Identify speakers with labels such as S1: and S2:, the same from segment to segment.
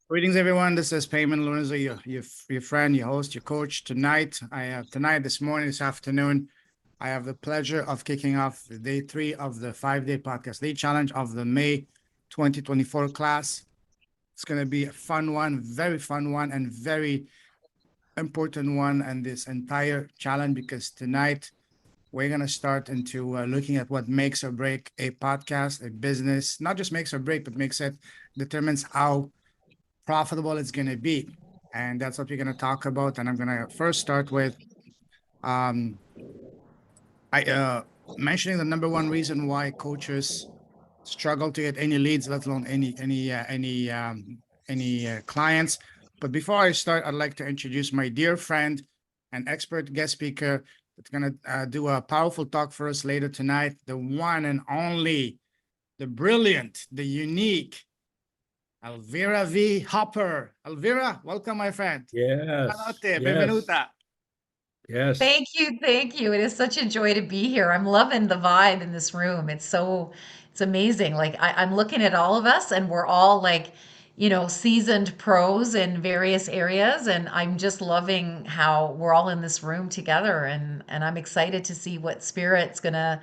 S1: Greetings, everyone. This is Payman Lorenzo, your friend, your host, your coach. Tonight, this morning, this afternoon, I have the pleasure of kicking off the day 3 of the 5-day podcast day challenge of the May 2024 class. It's going to be a fun one, very fun one, and very important one. And this entire challenge, because tonight we're going to start into looking at what makes or break a podcast, a business, not just makes or break, but determines how profitable it's going to be. And that's what we're going to talk about. And I'm going to first start with um, mentioning the number one reason why coaches struggle to get any leads, let alone any clients. But before I start, I'd like to introduce my dear friend and expert guest speaker that's going to do a powerful talk for us later tonight. The one and only, the brilliant, the unique, Elvira V. Hopper. Elvira, welcome, my friend.
S2: Yes.
S1: Buonanotte,
S2: Yes.
S1: benvenuta.
S2: Yes.
S3: Thank you. Thank you. It is such a joy to be here. I'm loving the vibe in this room. It's amazing. Like I'm looking at all of us and we're all like, seasoned pros in various areas. And I'm just loving how we're all in this room together. And I'm excited to see what Spirit's gonna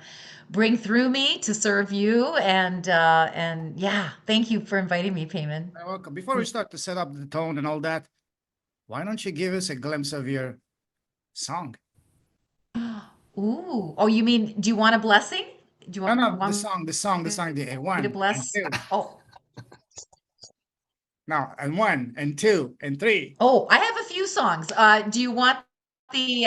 S3: bring through me to serve you. And yeah, thank you for inviting me, Payman.
S1: You're welcome. Before we start to set up the tone and all that, why don't you give us a glimpse of your song?
S3: Ooh. Oh, you mean, do you want a blessing? Do you
S1: No, no,
S3: want
S1: the song, the
S3: me to
S1: one and
S3: bless?
S1: two.
S3: Oh,
S1: No, and 1 and 2 and 3.
S3: oh, I have a few songs. Do you want the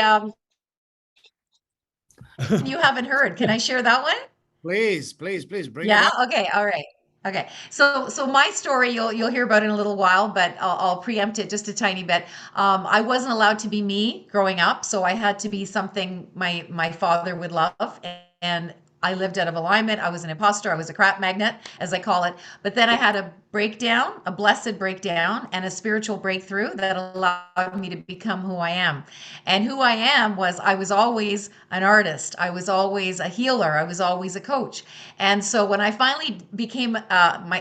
S3: you haven't heard? Can I share that one?
S1: Please, please, please bring it
S3: Yeah?
S1: up.
S3: Okay, all right. Okay. So my story you'll hear about in a little while, but I'll preempt it just a tiny bit. I wasn't allowed to be me growing up, so I had to be something my father would love. And I lived out of alignment. I was an imposter. I was a crap magnet, as I call it. But then I had a breakdown, a blessed breakdown, and a spiritual breakthrough that allowed me to become who I am. And who I am was I was always an artist. I was always a healer. I was always a coach. And so when I finally became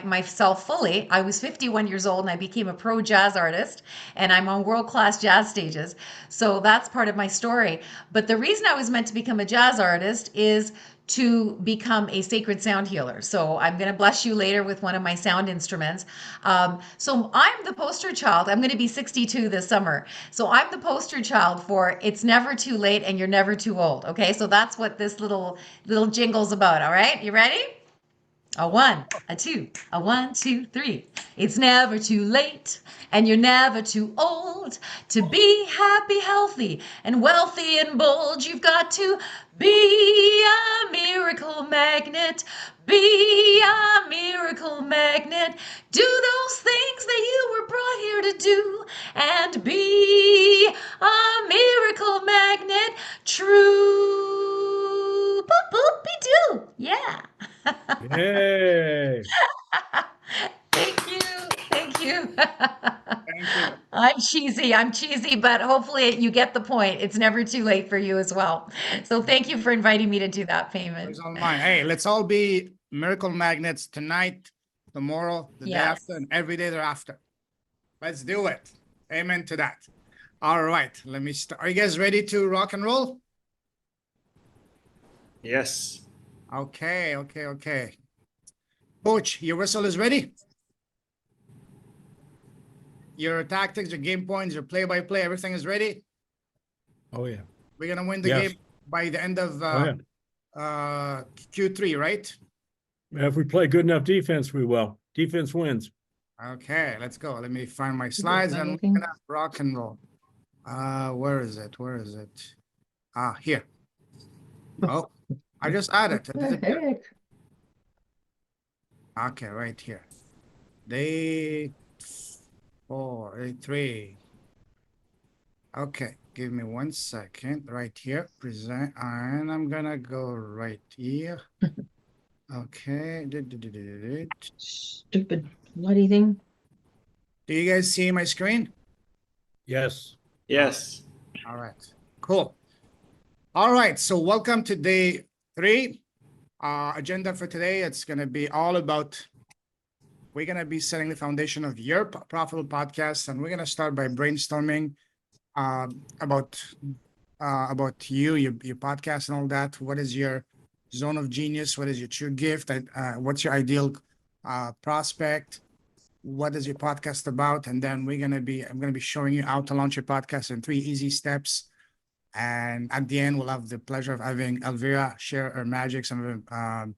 S3: myself fully, I was 51 years old and I became a pro jazz artist and I'm on world-class jazz stages. So that's part of my story. But the reason I was meant to become a jazz artist is to become a sacred sound healer. So I'm going to bless you later with one of my sound instruments. So I'm the poster child. I'm going to be 62 this summer. So I'm the poster child for it's never too late and you're never too old. Okay. So that's what this little jingle's about. All right. You ready? A 1, a 2, a 1, 2, 3. It's never too late and you're never too old to be happy, healthy, and wealthy and bold. You've got to be a miracle magnet. Be a miracle magnet. Do those things that you were brought here to do and be a miracle magnet. True. Boop, boop, be do. Yeah.
S2: Yay.
S3: Thank you. Thank you.
S1: Thank you.
S3: I'm cheesy, but hopefully you get the point. It's never too late for you as well. So thank you for inviting me to do that,
S1: It's
S3: Payment.
S1: all mine. Hey, let's all be miracle magnets tonight, tomorrow, the day after, and
S3: Yes.
S1: every day thereafter. Let's do it. Amen to that. All right, let me start. Are you guys ready to rock and roll?
S4: Yes.
S1: Okay, okay, okay. Coach, your whistle is ready? Your tactics, your game points, your play-by-play, everything is ready?
S2: Oh, yeah.
S1: We're going to win the
S2: Yes.
S1: game by the end of
S2: Oh,
S1: Q3, right?
S2: yeah. If we play good enough defense, we will. Defense wins.
S1: Okay, let's go. Let me find my slides and we're gonna rock and roll. Where is it? Where is it? Here. Oh, I just added it. Okay, right here. Day 4, day 3. Okay, give me 1 second. Right here, present, and I'm gonna go right here. Okay.
S5: Stupid bloody thing.
S1: Do you guys see my screen?
S2: Yes.
S4: Yes.
S1: All right, cool. All right, so welcome to day 3. Agenda for today, it's going to be all about we're going to be setting the foundation of your profitable podcast. And we're going to start by brainstorming about you, your podcast and all that. What is your zone of genius? What is your true gift? What's your ideal prospect? What is your podcast about? And then I'm going to be showing you how to launch your podcast in 3 easy steps. And at the end, we'll have the pleasure of having Elvira share her magic, some of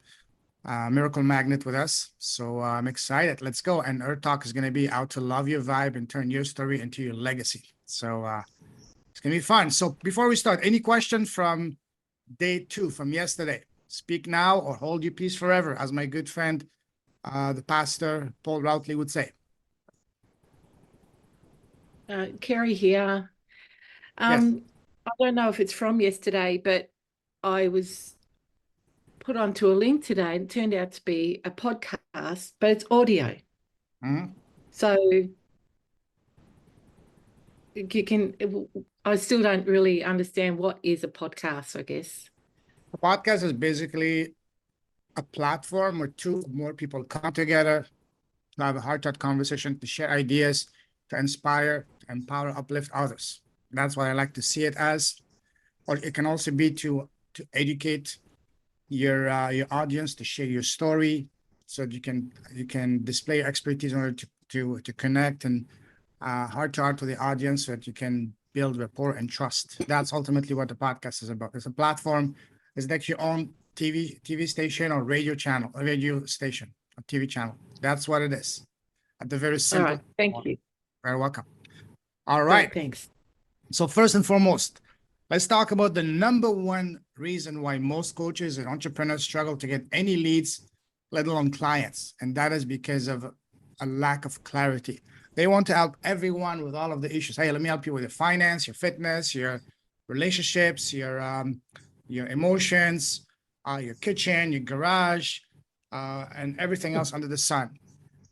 S1: miracle magnet with us. So I'm excited. Let's go. And her talk is going to be how to love your vibe and turn your story into your legacy. So it's going to be fun. So before we start, any question from day 2 from yesterday? Speak now or hold your peace forever, as my good friend, the pastor Paul Routley would say.
S4: Kerry here.
S1: Yes.
S4: I don't know if it's from yesterday, but I was put onto a link today and it turned out to be a podcast, but it's audio.
S1: Mhm.
S4: So I still don't really understand what is a podcast, I guess.
S1: A podcast is basically a platform where 2 or more people come together to have a heart-to-heart conversation, to share ideas, to inspire, to empower, uplift others. That's what I like to see it as. Or it can also be to educate your audience, to share your story, so that you can display your expertise in order to connect and heart-to-heart with the audience, so that you can build rapport and trust. That's ultimately what the podcast is about. It's a platform. It's like your own TV station or radio station, or TV channel. That's what it is. At the very
S4: All
S1: simple.
S4: right, thank you.
S1: Very welcome. All
S4: Great,
S1: right.
S4: thanks.
S1: So first and foremost, let's talk about the number 1 reason why most coaches and entrepreneurs struggle to get any leads, let alone clients. And that is because of a lack of clarity. They want to help everyone with all of the issues. Hey, let me help you with your finance, your fitness, your relationships, your emotions, your kitchen, your garage, and everything else under the sun.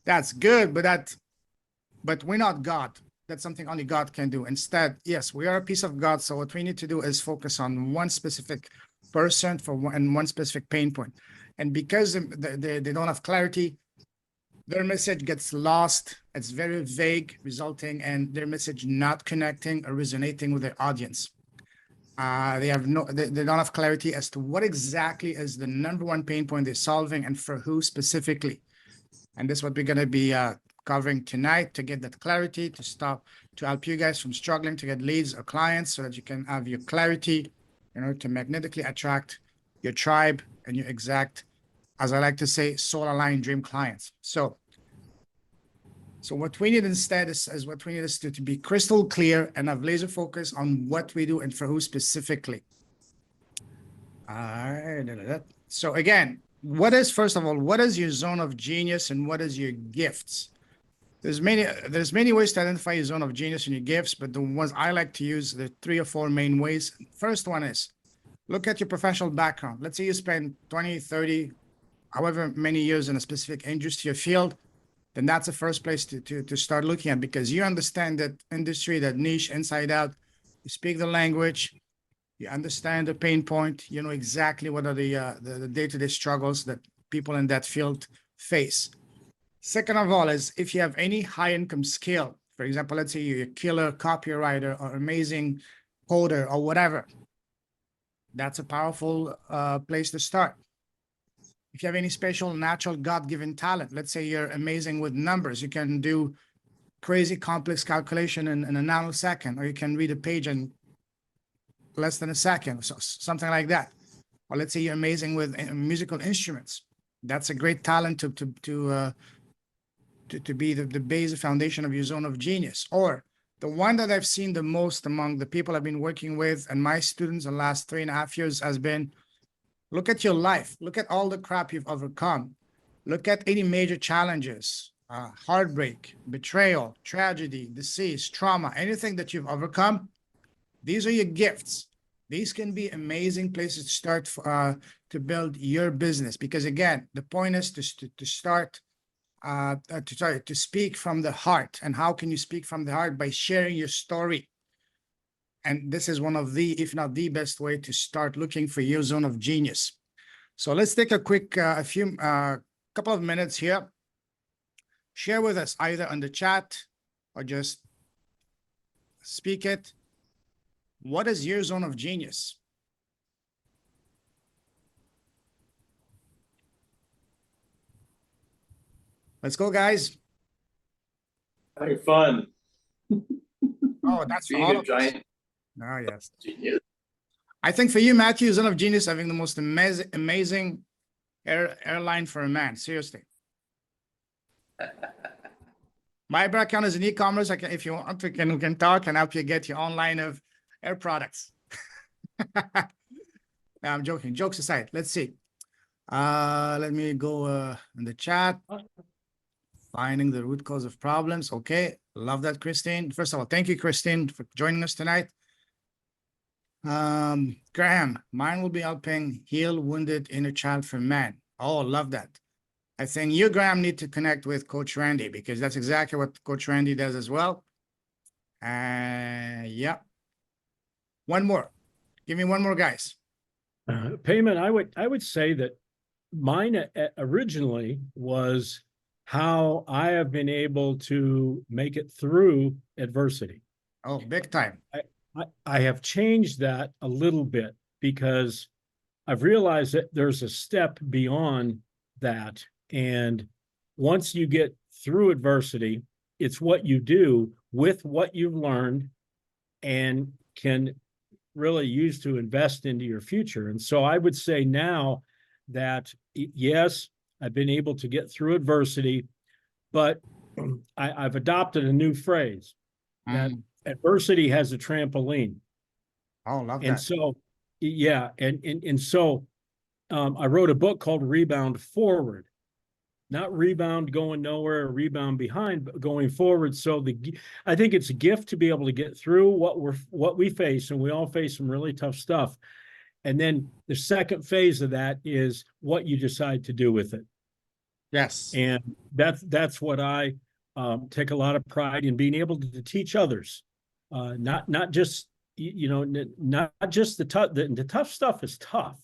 S1: That's good, but we're not God. That's something only God can do. Instead, yes, we are a piece of God. So what we need to do is focus on one specific person and one specific pain point. And because they don't have clarity, their message gets lost. It's very vague, resulting in their message not connecting or resonating with their audience. They don't have clarity as to what exactly is the number 1 pain point they're solving and for who specifically. And this is what we're going to be covering tonight, to get that clarity, to help you guys from struggling to get leads or clients, so that you can have your clarity in order to magnetically attract your tribe and your exact, as I like to say, soul-aligned dream clients. So what we need instead is to be crystal clear and have laser focus on what we do and for who specifically. So again, first of all, what is your zone of genius and what is your gifts? There's many ways to identify your zone of genius and your gifts, but the ones I like to use, the 3 or 4 main ways. First one is, look at your professional background. Let's say you spend 20, 30, however many years in a specific industry or field, then that's the first place to start looking at, because you understand that industry, that niche inside out. You speak the language, you understand the pain point, you know exactly what are the day-to-day struggles that people in that field face. Second of all is, if you have any high income skill, for example, let's say you're a killer copywriter or amazing coder or whatever, that's a powerful place to start. If you have any special natural God-given talent, let's say you're amazing with numbers, you can do crazy complex calculation in a nanosecond, or you can read a page in less than a second, so something like that. Or let's say you're amazing with musical instruments. That's a great talent to be the base, the foundation of your zone of genius. Or the one that I've seen the most among the people I've been working with and my students in the last 3.5 years has been, look at your life. Look at all the crap you've overcome. Look at any major challenges, heartbreak, betrayal, tragedy, disease, trauma, anything that you've overcome. These are your gifts. These can be amazing places to start to build your business. Because again, the point is to speak from the heart. And how can you speak from the heart? By sharing your story. And this is one of the, if not the best way to start looking for your zone of genius. So let's take a quick, couple of minutes here share with us either on the chat or just speak it. What is your zone of genius? Let's go, guys.
S5: Having fun.
S1: Oh, that's for
S5: Being
S1: all
S5: a
S1: of us.
S5: giant
S1: Oh, yes.
S5: genius.
S1: I think for you, Matthew, zone of genius, having the most amazing airline for a man. Seriously. My background is in e-commerce. If you want, we can talk and help you get your own line of air products. No, I'm joking. Jokes aside, let's see. Let me go in the chat. Finding the root cause of problems. Okay, love that, Christine. First of all, thank you, Christine, for joining us tonight. Graham, mine will be helping heal wounded inner child for man. Oh, love that. I think you, Graham, need to connect with Coach Randy because that's exactly what Coach Randy does as well. Yeah. One more. Give me one more, guys.
S2: Payment, I would say that mine originally was how I have been able to make it through adversity.
S1: Oh, big time.
S2: I have changed that a little bit because I've realized that there's a step beyond that. And once you get through adversity, it's what you do with what you've learned and can really use to invest into your future. And so I would say now that, yes, I've been able to get through adversity, but I've adopted a new phrase that adversity has a trampoline.
S1: Oh, love
S2: And
S1: that.
S2: so, yeah. And so I wrote a book called Rebound Forward, not rebound going nowhere, or rebound behind, but going forward. So I think it's a gift to be able to get through what we face, and we all face some really tough stuff. And then the second phase of that is what you decide to do with it.
S1: Yes.
S2: And that's what I take a lot of pride in, being able to teach others, not just not just the tough stuff is tough.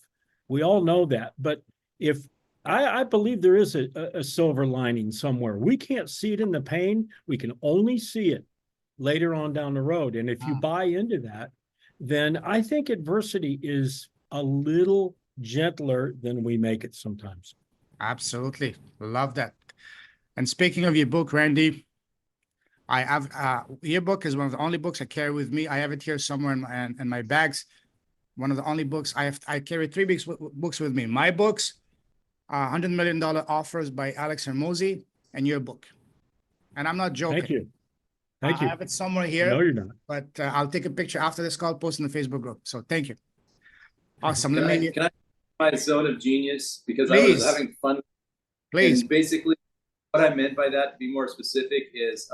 S2: We all know that, but if I believe there is a silver lining somewhere. We can't see it in the pain. We can only see it later on down the road. And if you buy into that, then I think adversity is a little gentler than we make it sometimes.
S1: Absolutely. Love that. And speaking of your book, Randy, I have your book is one of the only books I carry with me. I have it here somewhere in my bags. One of the only books I carry 3 books with me. My books, $100 Million Offers by Alex Hermosi, and your book. And I'm not joking.
S2: Thank you. Thank
S1: I
S2: you.
S1: have it somewhere here.
S2: No, you're not.
S1: But I'll take a picture after this call, post in the Facebook group. So thank you. Awesome.
S5: Can I my zone of genius? Because I was having fun.
S1: Please.
S5: And basically, what I meant by that, to be more specific, is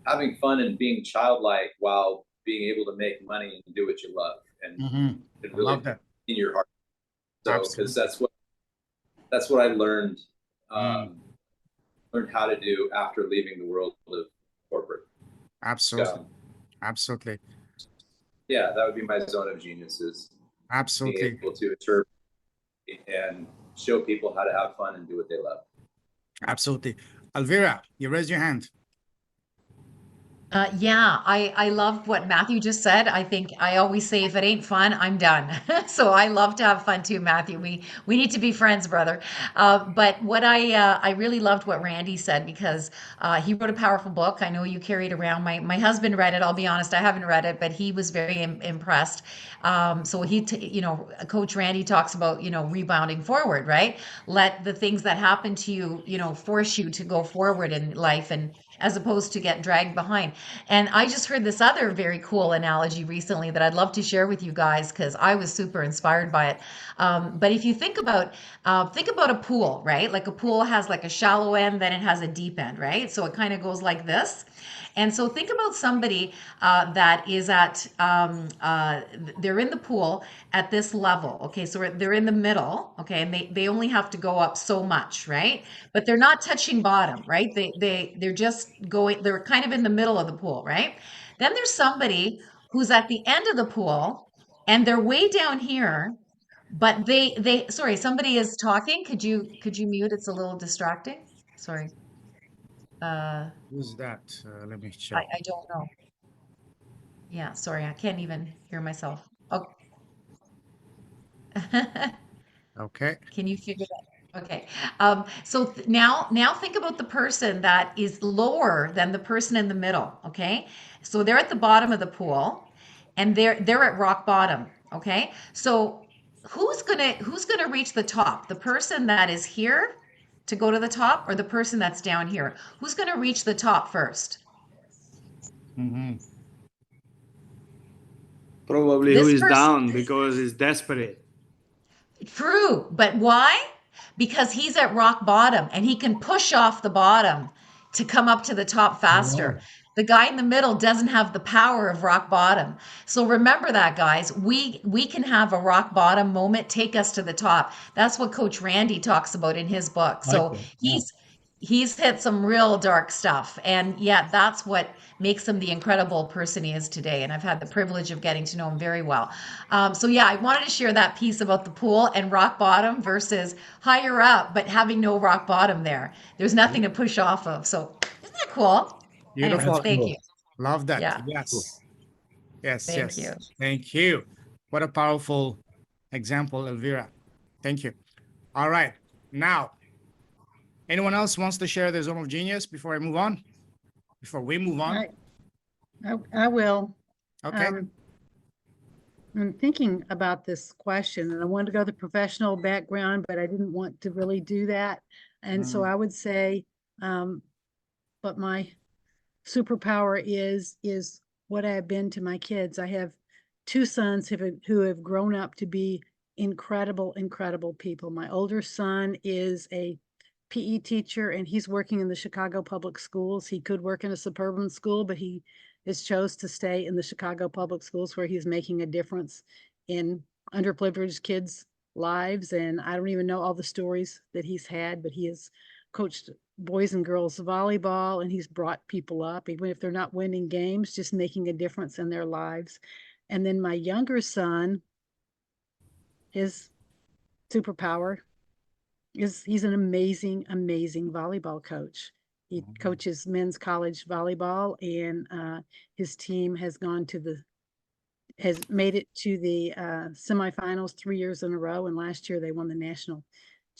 S5: having fun and being childlike while being able to make money and do what you love, and it really
S1: love that.
S5: in your heart. So, because that's what I learned learned how to do after leaving the world of corporate.
S1: Absolutely.
S5: So,
S1: absolutely.
S5: Yeah, that would be my zone of geniuses.
S1: Absolutely.
S5: Being able to interpret and show people how to have fun and do what they love.
S1: Absolutely. Elvira, you raised your hand.
S3: Yeah, I love what Matthew just said. I think I always say, if it ain't fun, I'm done. So I love to have fun too, Matthew. We need to be friends, brother. But what I really loved what Randy said, because he wrote a powerful book. I know you carried around. My husband read it. I'll be honest, I haven't read it, but he was very impressed. So Coach Randy talks about rebounding forward, right? Let the things that happen to you force you to go forward in life, and as opposed to get dragged behind. And I just heard this other very cool analogy recently that I'd love to share with you guys, because I was super inspired by it. But if you think about a pool, right? Like a pool has like a shallow end, then it has a deep end, right? So it kind of goes like this. And so think about somebody that is they're in the pool at this level. Okay, so they're in the middle. Okay, and they only have to go up so much, right? But they're not touching bottom, right? They're just going. They're kind of in the middle of the pool, right? Then there's somebody who's at the end of the pool, and they're way down here. But sorry, somebody is talking. Could you mute? It's a little distracting. Sorry.
S1: Who's that? Let me check.
S3: I don't know. Yeah, sorry, I can't even hear myself. Oh.
S1: Okay.
S3: Can you figure that? Okay. So now think about the person that is lower than the person in the middle. Okay. So they're at the bottom of the pool, and they're at rock bottom. Okay. So who's gonna reach the top? The person that is here to go to the top, or the person that's down here? Who's gonna reach the top first?
S1: Mm-hmm.
S6: Probably who
S3: This
S6: is
S3: person.
S6: down because he's desperate.
S3: True, but why? Because he's at rock bottom and he can push off the bottom to come up to the top faster. The guy in the middle doesn't have the power of rock bottom. So remember that, guys. We can have a rock bottom moment take us to the top. That's what Coach Randy talks about in his book. So
S2: Like that, yeah.
S3: he's hit some real dark stuff, and yeah, that's what makes him the incredible person he is today. And I've had the privilege of getting to know him very well. So yeah, I wanted to share that piece about the pool and rock bottom versus higher up but having no rock bottom there. There's nothing to push off of. So isn't that cool? Anyways,
S1: Beautiful.
S3: thank
S2: cool.
S3: you.
S1: Love that.
S3: Yeah,
S1: Yes. Yes,
S3: thank
S1: yes.
S3: you.
S1: Thank you. What a powerful example, Elvira. Thank you. All right. Now, anyone else wants to share their zone of genius before I move on? Before we move on?
S7: I will.
S1: Okay.
S7: I'm thinking about this question, and I wanted to go the professional background, but I didn't want to really do that. And so I would say, but my superpower is what I have been to my kids. I have two sons who have grown up to be incredible, incredible people. My older son is a PE teacher, and he's working in the Chicago public schools. He could work in a suburban school, but he has chose to stay in the Chicago public schools, where he's making a difference in underprivileged kids' lives. And I don't even know all the stories that he's had, but he has coached boys and girls volleyball, and he's brought people up, even if they're not winning games, just making a difference in their lives. And then my younger son, his superpower is he's an amazing, amazing volleyball coach. He coaches men's college volleyball, and his team has made it to the semifinals 3 years in a row. And last year they won the national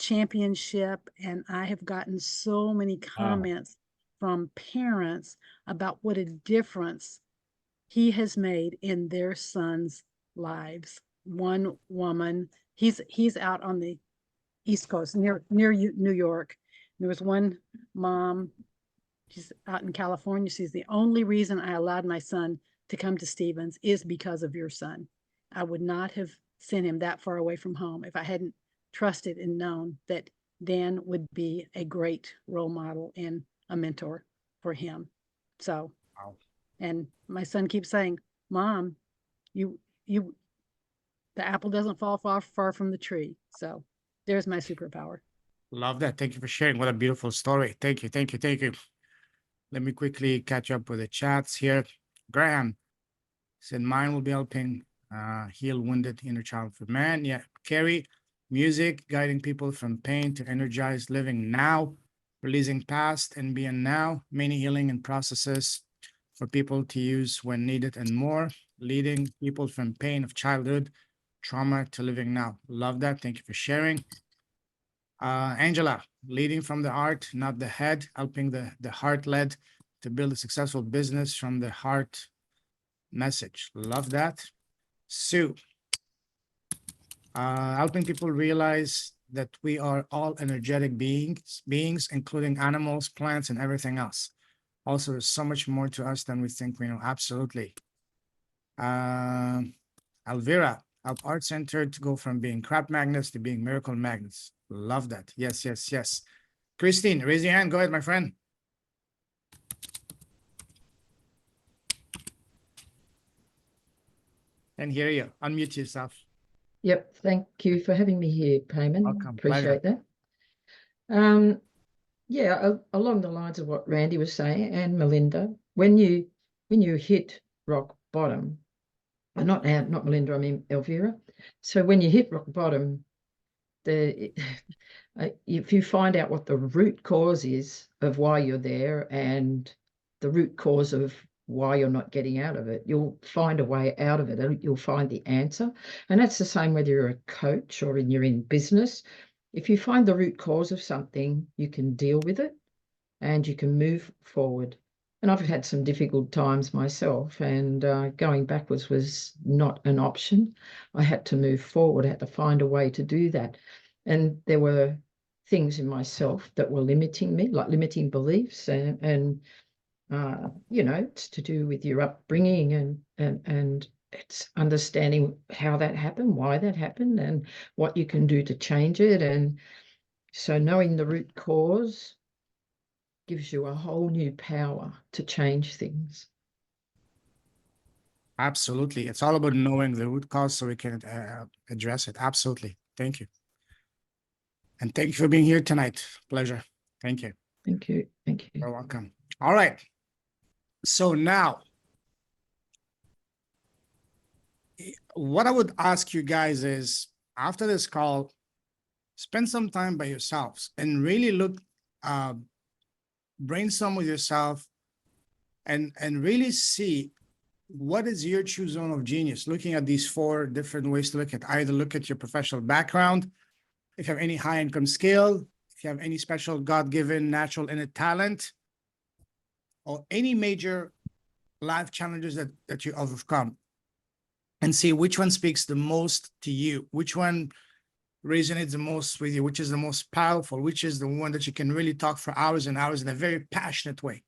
S7: championship. And I have gotten so many comments from parents about what a difference he has made in their sons' lives. One woman, he's out on the East Coast, near New York. There was one mom, she's out in California. She's the only reason I allowed my son to come to Stevens is because of your son. I would not have sent him that far away from home if I hadn't trusted and known that Dan would be a great role model and a mentor for him. So, and my son keeps saying, Mom, the apple doesn't fall far from the tree. So there's my superpower.
S1: Love that. Thank you for sharing. What a beautiful story. Thank you. Thank you. Thank you. Let me quickly catch up with the chats here. Graham said, mine will be helping heal wounded inner child for man. Yeah. Carrie, music, guiding people from pain to energized living now, releasing past and beyond now, many healing and processes for people to use when needed and more, leading people from pain of childhood, trauma to living now. Love that. Thank you for sharing. Angela, leading from the heart, not the head, helping the heart led to build a successful business from the heart message. Love that. Sue, helping people realize that we are all energetic beings, including animals, plants, and everything else. Also, there's so much more to us than we think we know. Absolutely. Elvira, help art center to go from being crap magnets to being miracle magnets. Love that. Yes, yes, yes. Christine, raise your hand. Go ahead, my friend. And hear you. Unmute yourself.
S8: Yep, thank you for having me here, Payman.
S1: Welcome.
S8: Appreciate that. Yeah, along the lines of what Randy was saying and Melinda, when you hit rock bottom, not Melinda, I mean Elvira. So when you hit rock bottom, if you find out what the root cause is of why you're there and the root cause of why you're not getting out of it, you'll find a way out of it, and you'll find the answer. And that's the same whether you're a coach or you're in business. If you find the root cause of something, you can deal with it and you can move forward. And I've had some difficult times myself, and going backwards was not an option. I had to move forward. I had to find a way to do that. And there were things in myself that were limiting me, like limiting beliefs, and you know, it's to do with your upbringing, and it's understanding how that happened, why that happened, and what you can do to change it. And so knowing the root cause gives you a whole new power to change things.
S1: Absolutely. It's all about knowing the root cause so we can address it. Absolutely. Thank you. And thank you for being here tonight. Pleasure. Thank you.
S8: Thank you. Thank you.
S1: You're welcome. All right. So now, what I would ask you guys is, after this call, spend some time by yourselves and really look, brainstorm with yourself and really see what is your true zone of genius, looking at these 4 different ways to look at. Either look at your professional background, if you have any high income skill, if you have any special God-given natural innate talent, or any major life challenges that you overcome, and see which one speaks the most to you, which one resonates the most with you, which is the most powerful, which is the one that you can really talk for hours and hours in a very passionate way.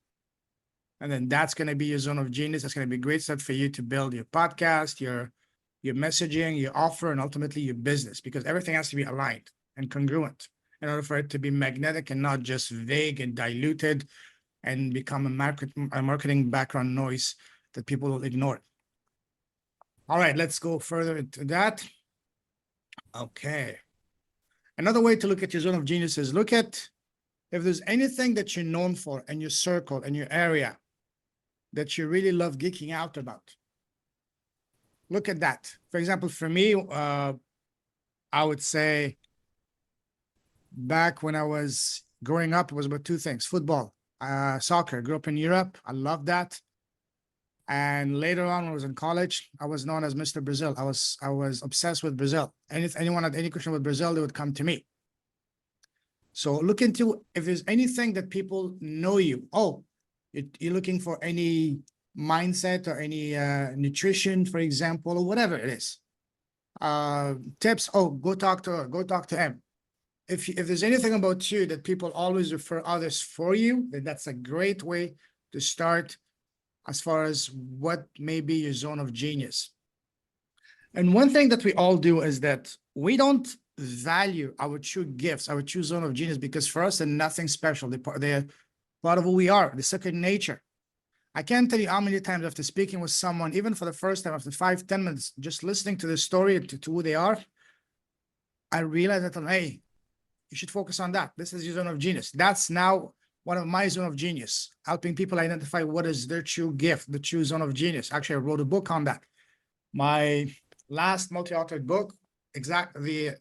S1: And then that's going to be your zone of genius. That's going to be a great start for you to build your podcast, your messaging, your offer, and ultimately your business, because everything has to be aligned and congruent in order for it to be magnetic and not just vague and diluted and become a marketing background noise that people will ignore. All right, let's go further into that. Okay. Another way to look at your zone of genius is look at if there's anything that you're known for in your circle, in your area, that you really love geeking out about. Look at that. For example, for me, I would say back when I was growing up, it was about 2 things: football, soccer. Grew up in Europe. I loved that. And later on, when I was in college, I was known as Mr. Brazil. I was obsessed with Brazil. And if anyone had any question with Brazil, they would come to me. So look into if there's anything that people know you. Oh, you're looking for any mindset or any nutrition, for example, or whatever it is. Tips. Oh, go talk to him. If there's anything about you that people always refer others for you, then that's a great way to start as far as what may be your zone of genius. And one thing that we all do is that we don't value our true gifts, our true zone of genius, because for us, they're nothing special. They're part of who we are, the second nature. I can't tell you how many times after speaking with someone, even for the first time, after 5-10 minutes, just listening to the story, to who they are, I realized that, hey, you should focus on that. This is your zone of genius. That's now one of my zone of genius, helping people identify what is their true gift, the true zone of genius. Actually, I wrote a book on that. My last multi-authored book, the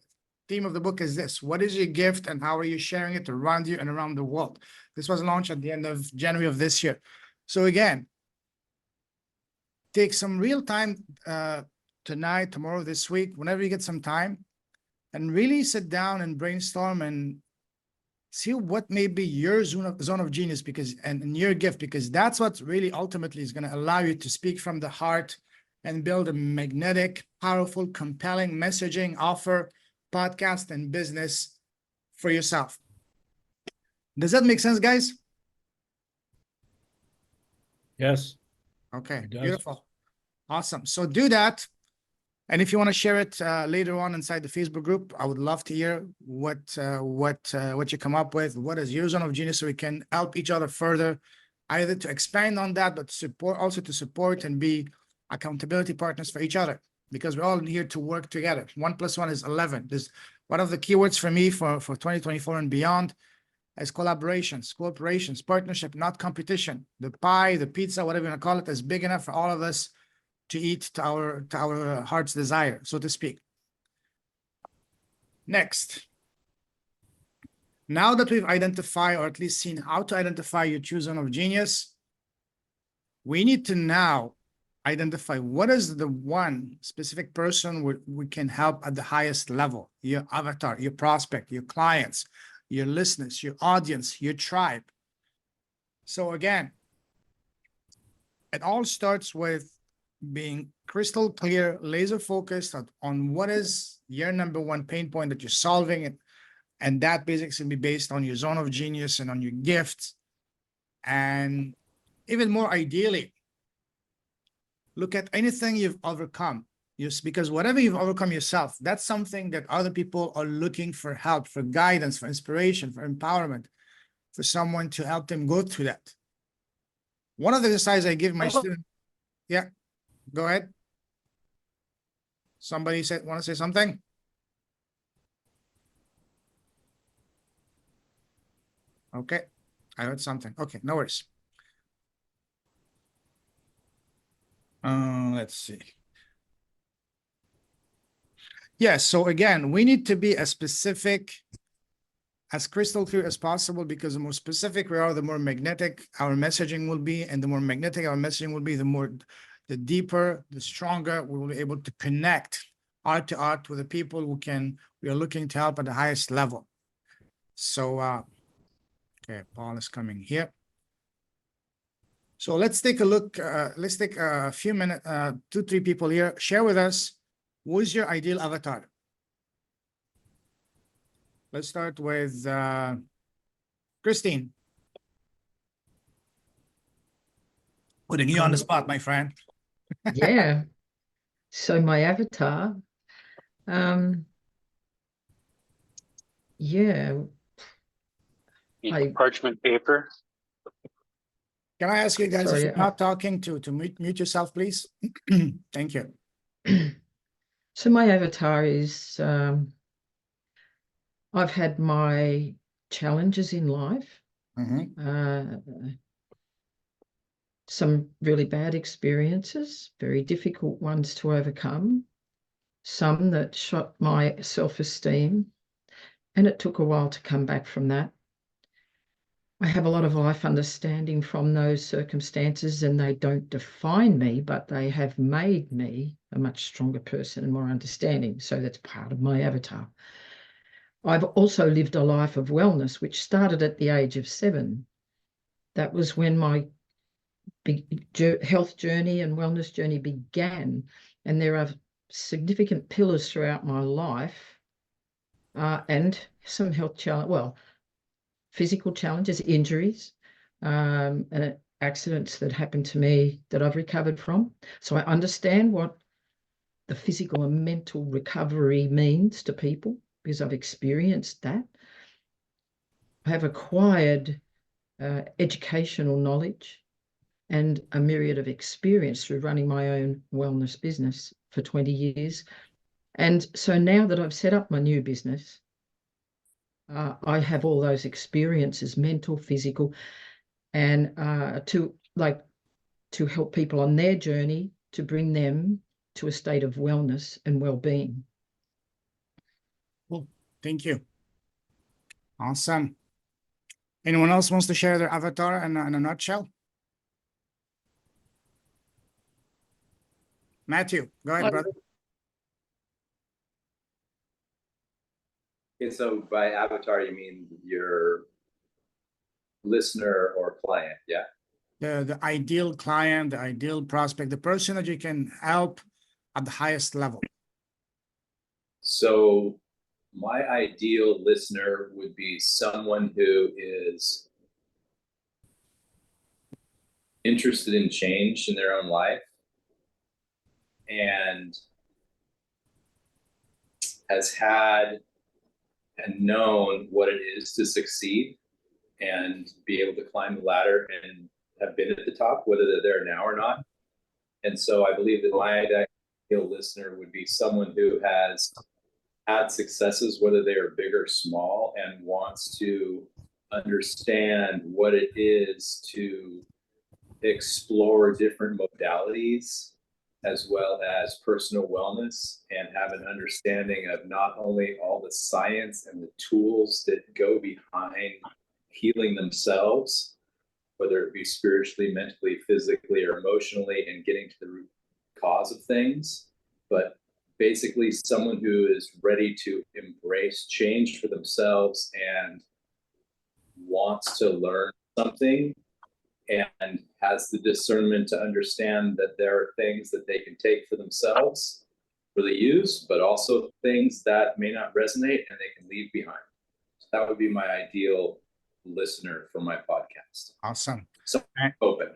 S1: theme of the book is this: what is your gift and how are you sharing it around you and around the world? This was launched at the end of January of this year. So again, take some real time tonight, tomorrow, this week, whenever you get some time, and really sit down and brainstorm and see what may be your zone of genius, because and your gift, because that's what really ultimately is going to allow you to speak from the heart and build a magnetic, powerful, compelling messaging, offer, podcast, and business for yourself. Does that make sense, guys?
S2: Yes.
S1: Okay,
S2: It does.
S1: beautiful. Awesome. So do that. And if you want to share it later on inside the Facebook group, I would love to hear what you come up with. What is your zone of genius, so we can help each other further, either to expand on that, but also to support and be accountability partners for each other, because we're all here to work together. 1 + 1 is 11. This one of the keywords for me for 2024 and beyond is collaborations, cooperations, partnership, not competition. The pie, the pizza, whatever you want to call it, is big enough for all of us to eat to our heart's desire, so to speak. Next. Now that we've identified, or at least seen how to identify your true zone of genius, we need to now identify what is the one specific person we can help at the highest level, your avatar, your prospect, your clients, your listeners, your audience, your tribe. So again, it all starts with being crystal clear, laser focused on what is your number one pain point that you're solving. And that basically be based on your zone of genius and on your gifts. And even more ideally, look at anything you've overcome. Just because whatever you've overcome yourself, that's something that other people are looking for help, for guidance, for inspiration, for empowerment, for someone to help them go through that. One of the exercises I give my students, yeah, go ahead. Somebody want to say something? Okay, I heard something. Okay, no worries. Let's see. Yeah, so again, we need to be as specific, as crystal clear as possible, because the more specific we are, the more magnetic our messaging will be, and the more magnetic our messaging will be, the deeper, the stronger we will be able to connect art to art with the people we are looking to help at the highest level. So, okay, Paul is coming here. So let's take a look. Let's take a few minutes, 2-3 people here. Share with us, who is your ideal avatar? Let's start with Christine. Putting you on the spot, my friend.
S8: Yeah. So my avatar, yeah.
S6: Parchment paper.
S1: Can I ask you guys,
S8: Sorry,
S1: if you're not talking, to mute yourself, please? Thank you.
S8: So my avatar is, I've had my challenges in life, some really bad experiences, very difficult ones to overcome, some that shot my self-esteem, and it took a while to come back from that. I have a lot of life understanding from those circumstances, and they don't define me, but they have made me a much stronger person and more understanding. So that's part of my avatar. I've also lived a life of wellness, which started at the age of 7. That was when my health journey and wellness journey began. And there are significant pillars throughout my life, and some health challenge, physical challenges, injuries, and accidents that happened to me that I've recovered from. So I understand what the physical and mental recovery means to people, because I've experienced that. I have acquired educational knowledge and a myriad of experience through running my own wellness business for 20 years. And so now that I've set up my new business, I have all those experiences, mental, physical, and to help people on their journey to bring them to a state of wellness and well-being.
S1: Cool. Thank you. Awesome. Anyone else wants to share their avatar in a nutshell? Matthew, go ahead, brother.
S5: Okay, so by avatar, you mean your listener or client, yeah?
S1: The ideal client, the ideal prospect, the person that you can help at the highest level.
S5: So my ideal listener would be someone who is interested in change in their own life and has had and known what it is to succeed and be able to climb the ladder and have been at the top, whether they're there now or not. And so I believe that my ideal listener would be someone who has had successes, whether they are big or small, and wants to understand what it is to explore different modalities as well as personal wellness, and have an understanding of not only all the science and the tools that go behind healing themselves, whether it be spiritually, mentally, physically, or emotionally, and getting to the root cause of things, but basically someone who is ready to embrace change for themselves and wants to learn something and has the discernment to understand that there are things that they can take for themselves for the use, but also things that may not resonate and they can leave behind. So that would be my ideal listener for my podcast.
S1: Awesome.
S5: So open.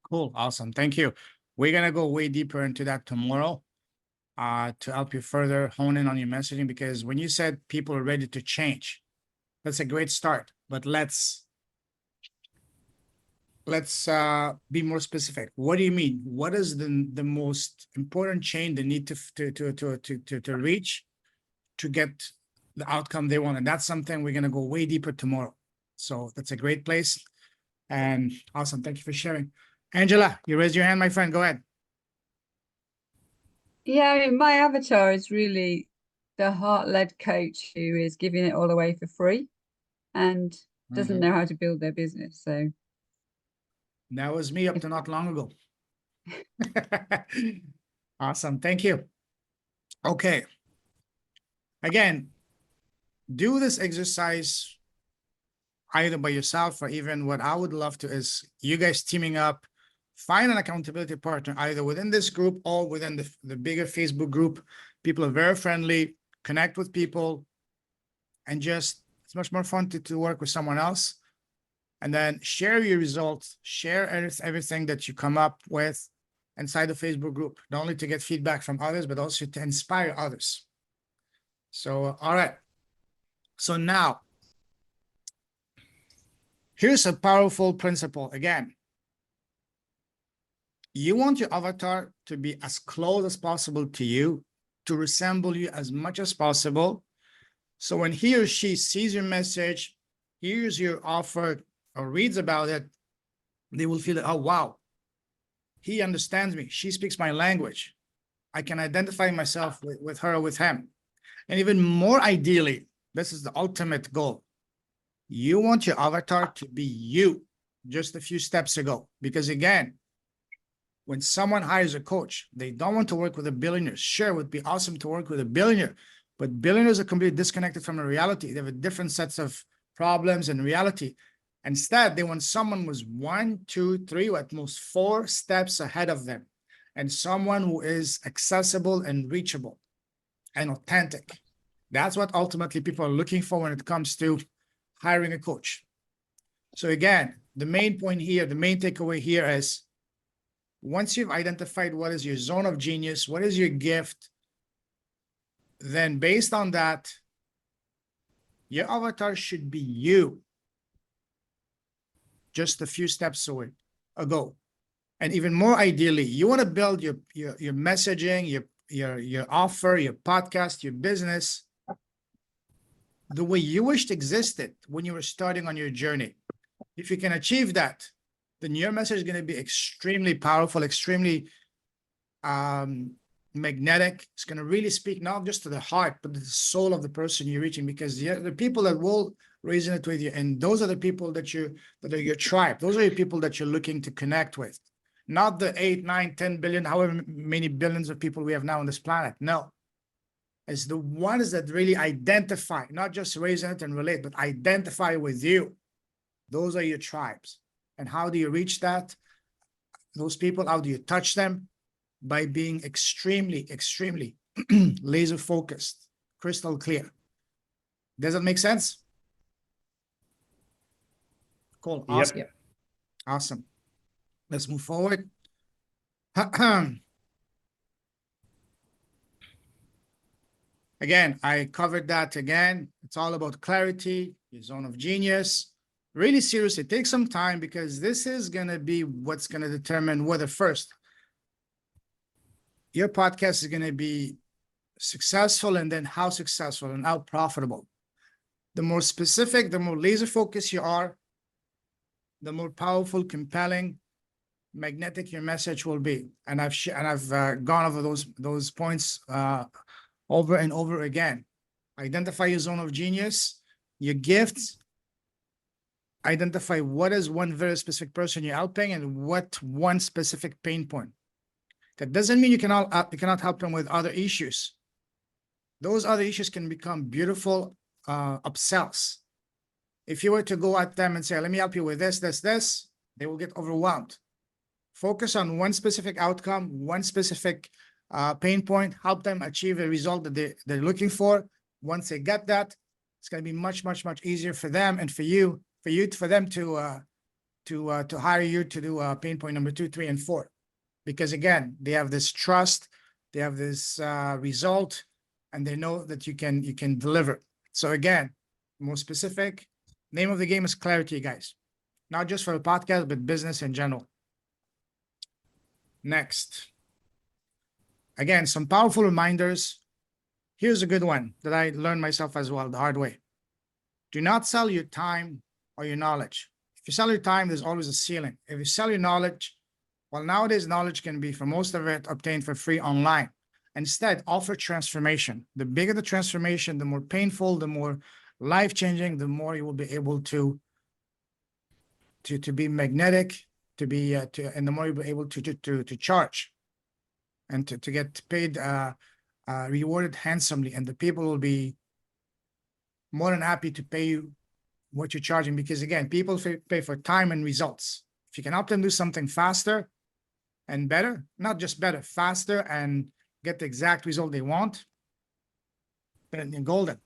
S1: Cool. Awesome. Thank you. We're going to go way deeper into that tomorrow to help you further hone in on your messaging, because when you said people are ready to change, that's a great start. But let's be more specific. What do you mean? What is the most important change they need to reach to get the outcome they want? And that's something we're going to go way deeper tomorrow. So that's a great place. And awesome. Thank you for sharing. Angela, you raised your hand, my friend. Go ahead.
S9: Yeah, I mean, my avatar is really the heart-led coach who is giving it all away for free and doesn't know how to build their business. So
S1: that was me up to not long ago. Awesome. Thank you. Okay. Again, do this exercise either by yourself, or even what I would love to is you guys teaming up, find an accountability partner either within this group or within the bigger Facebook group. People are very friendly, connect with people, and just it's much more fun to work with someone else. And then share your results, share everything that you come up with inside the Facebook group, not only to get feedback from others, but also to inspire others. So, all right. So now, here's a powerful principle. Again, you want your avatar to be as close as possible to you, to resemble you as much as possible. So when he or she sees your message, hears your offer, or reads about it, they will feel, oh, wow, he understands me. She speaks my language. I can identify myself with her or with him. And even more ideally, this is the ultimate goal. You want your avatar to be you just a few steps ago. Because again, when someone hires a coach, they don't want to work with a billionaire. Sure, it would be awesome to work with a billionaire, but billionaires are completely disconnected from the reality. They have a different sets of problems and reality. Instead, they want someone who's 1, 2, 3, or at most 4 steps ahead of them, and someone who is accessible and reachable and authentic. That's what ultimately people are looking for when it comes to hiring a coach. So again, the main point here, the main takeaway here is, once you've identified what is your zone of genius, what is your gift, then based on that, your avatar should be you just a few steps ago. And even more ideally, you want to build your messaging, your offer, your podcast, your business the way you wished existed when you were starting on your journey. If you can achieve that, then your message is going to be extremely powerful, extremely magnetic. It's going to really speak not just to the heart, but to the soul of the person you're reaching, because the people that will resonate with you, and those are the people that are your tribe. Those are your people that you're looking to connect with, not the 8, 9, 10 billion, however many billions of people we have now on this planet. No, it's the ones that really identify, not just resonate and relate, but identify with you. Those are your tribes. And how do you reach those people? How do you touch them? By being extremely, extremely laser focused, crystal clear. Does that make sense? Cool. Awesome.
S8: Yep.
S1: Awesome. Let's move forward. Again, I covered that again. It's all about clarity, your zone of genius. Really seriously, take some time, because this is going to be what's going to determine whether first your podcast is going to be successful, and then how successful and how profitable. The more specific, the more laser focused you are, the more powerful, compelling, magnetic your message will be. And I've gone over those points over and over again. Identify your zone of genius, your gifts. Identify what is one very specific person you're helping and what one specific pain point. That doesn't mean you cannot help them with other issues. Those other issues can become beautiful upsells. If you were to go at them and say, let me help you with this, they will get overwhelmed. Focus on one specific outcome, one specific pain point, help them achieve a result that they're looking for. Once they get that, it's going to be much, much, much easier for them and for them to hire you to do pain point number 2, 3, and 4. Because again, they have this trust, they have this result, and they know that you can deliver. So again, more specific, name of the game is clarity, guys. Not just for a podcast, but business in general. Next. Again, some powerful reminders. Here's a good one that I learned myself as well the hard way. Do not sell your time or your knowledge. If you sell your time, there's always a ceiling. If you sell your knowledge, well, nowadays knowledge can be, for most of it, obtained for free online. Instead, offer transformation. The bigger the transformation, the more painful, the more life-changing, the more you will be able to be magnetic, and the more you'll be able to charge and to get paid, rewarded handsomely. And the people will be more than happy to pay you what you're charging, because again, people pay for time and results. If you can help them do something faster and better, not just better, faster, and get the exact result they want, then you're golden.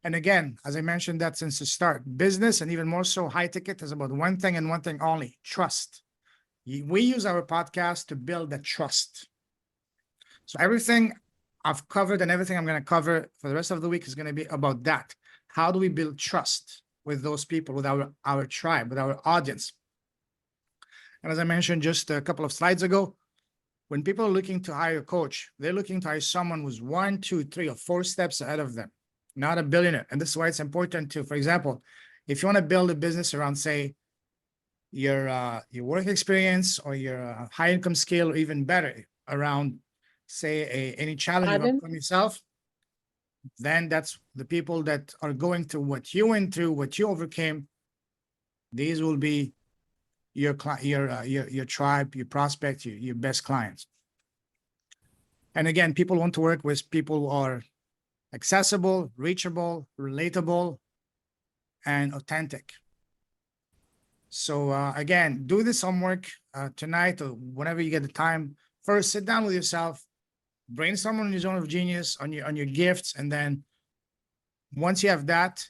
S1: And again, as I mentioned that since the start, business, and even more so high ticket, is about one thing and one thing only: trust. We use our podcast to build that trust. So everything I've covered and everything I'm going to cover for the rest of the week is going to be about that. How do we build trust with those people, with our tribe, with our audience? And as I mentioned just a couple of slides ago, when people are looking to hire a coach, they're looking to hire someone who's 1, 2, 3, or 4 steps ahead of them, not a billionaire. And this is why it's important to, for example, if you want to build a business around, say, your work experience or your high income skill, or even better, around, say, any challenge you
S4: Pardon?
S1: overcome yourself, then that's the people that are going through what you went through, what you overcame. These will be your tribe, your prospect, your best clients. And again, people want to work with people who are accessible, reachable, relatable, and authentic. So again, do this homework tonight or whenever you get the time. First, sit down with yourself, brainstorm on your zone of genius, on your gifts, and then once you have that,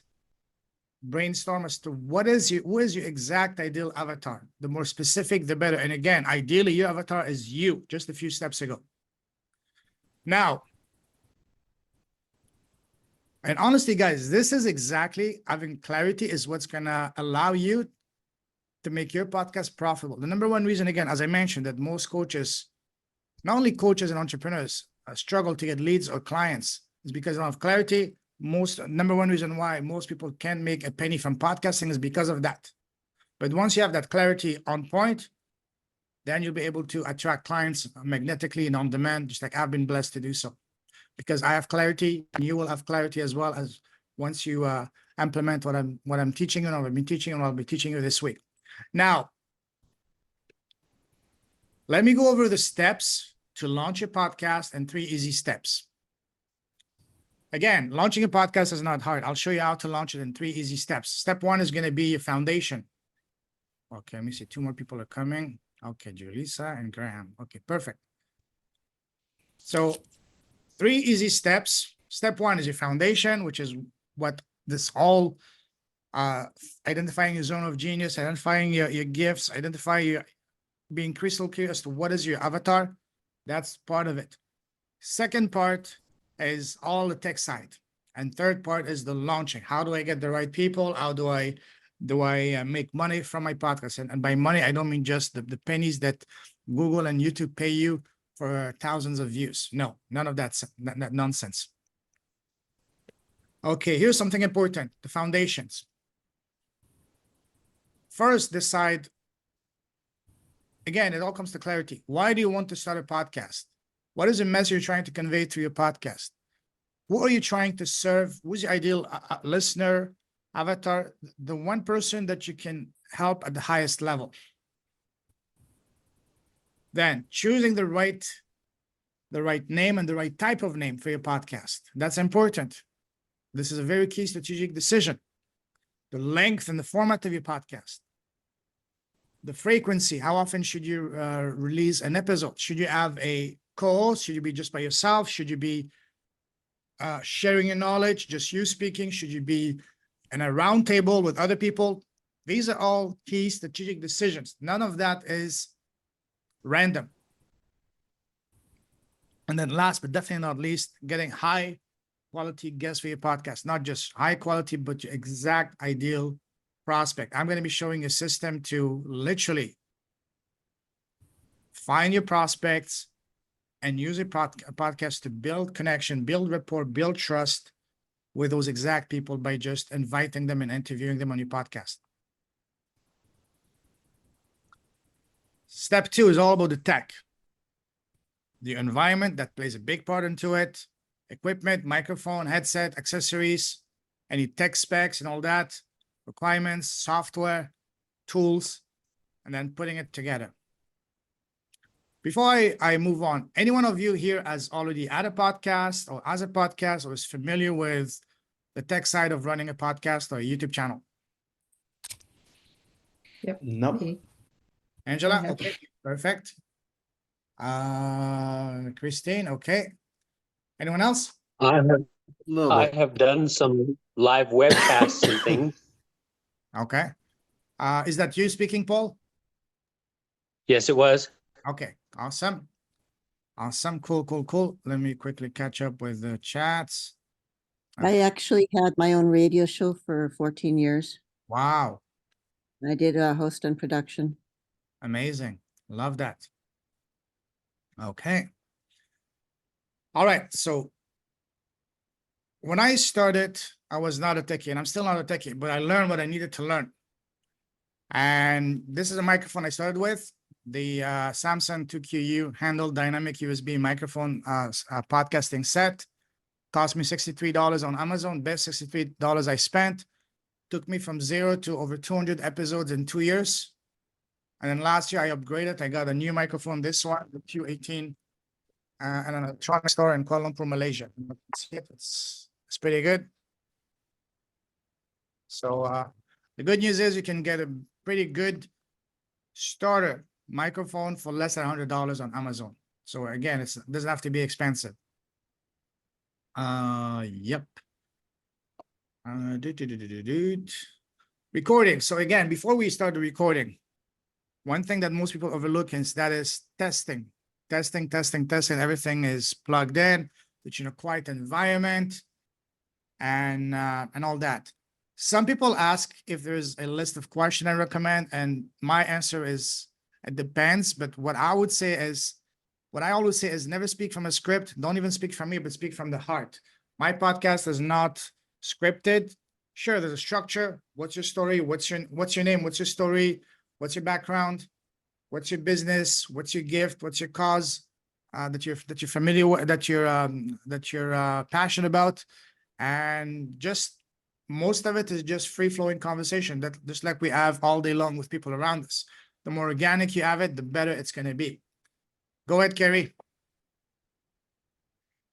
S1: brainstorm as to who is your exact ideal avatar. The more specific, the better. And again, ideally, your avatar is you, just a few steps ago. Now, and honestly, guys, this is exactly, having clarity is what's going to allow you to make your podcast profitable. The number one reason, again, as I mentioned, that most coaches, not only coaches and entrepreneurs, struggle to get leads or clients is because they don't have clarity. Number one reason why most people can't make a penny from podcasting is because of that. But once you have that clarity on point, then you'll be able to attract clients magnetically and on demand, just like I've been blessed to do so. Because I have clarity, and you will have clarity as well, as once you implement what I'm teaching you, and I've been teaching, and I'll be teaching you this week. Now, let me go over the steps to launch a podcast and 3 easy steps. Again, launching a podcast is not hard. I'll show you how to launch it in 3 easy steps. Step 1 is going to be your foundation. Okay, let me see. 2 more people are coming. Okay, Julissa and Graham. Okay, perfect. So 3 easy steps. Step 1 is your foundation, which is what this all identifying your zone of genius, identifying your gifts, being crystal clear as to what is your avatar. That's part of it. Second part is all the tech side. And third part is the launching. How do I get the right people? How do I make money from my podcast? And by money, I don't mean just the pennies that Google and YouTube pay you for thousands of views. No, none of that nonsense. Okay, here's something important, the foundations. First, decide again, it all comes to clarity. Why do you want to start a podcast? What is the message you're trying to convey through your podcast? Who are you trying to serve? Who's your ideal listener, avatar, the one person that you can help at the highest level? Then choosing the right name and the right type of name for your podcast. That's important. This is a very key strategic decision. The length and the format of your podcast. The frequency, how often should you release an episode? Should you have a co-host? Should you be just by yourself? Should you be sharing your knowledge, just you speaking? Should you be in a round table with other people? These are all key strategic decisions. None of that is random. And then last, but definitely not least, getting high quality guests for your podcast, not just high quality, but your exact ideal prospect. I'm going to be showing a system to literally find your prospects and use a podcast to build connection, build rapport, build trust with those exact people by just inviting them and interviewing them on your podcast. Step 2 is all about the tech. The environment that plays a big part into it, equipment, microphone, headset, accessories, any tech specs and all that, requirements, software, tools, and then putting it together. Before I move on, any one of you here has already had a podcast or has a podcast or is familiar with the tech side of running a podcast or a YouTube channel?
S8: Yep.
S6: Nope.
S8: Me.
S1: Angela?
S8: have.
S1: Okay, perfect. Christine, okay. Anyone else?
S6: A
S10: I
S6: little bit.
S10: have done some live webcasts and things.
S1: Okay. Is that you speaking, Paul?
S10: Yes, it was.
S1: Okay, awesome. Awesome, cool. Let me quickly catch up with the chats.
S11: I actually had my own radio show for 14 years.
S1: Wow,
S11: I did host and production.
S1: amazing. Love that. Okay. All right, so when I started, I was not a techie, and I'm still not a techie, but I learned what I needed to learn. And this is a microphone I started with, the Samsung 2QU handled dynamic USB microphone podcasting set. Cost me $63 on Amazon, best $63 I spent. Took me from 0 to over 200 episodes in 2 years. And then last year I upgraded. I got a new microphone, this one, the Q18, at an electronics store in Kuala Lumpur, Malaysia. It's pretty good. So the good news is you can get a pretty good starter microphone for less than $100 on Amazon. So again, it doesn't have to be expensive. Yep. Recording. So again, before we start the recording, one thing that most people overlook is testing. Testing. Everything is plugged in, it's in a quiet environment, and all that. Some people ask if there's a list of questions I recommend, and my answer is it depends. But what I always say is never speak from a script. Don't even speak from me, but speak from the heart. My podcast is not scripted. Sure, there's a structure. What's your story? What's your name? What's your story? What's your background? What's your business? What's your gift? What's your cause that you're familiar with, that you're passionate about? And just most of it is just free flowing conversation, that just like we have all day long with people around us. The more organic you have it, the better it's going to be. Go ahead, Carrie.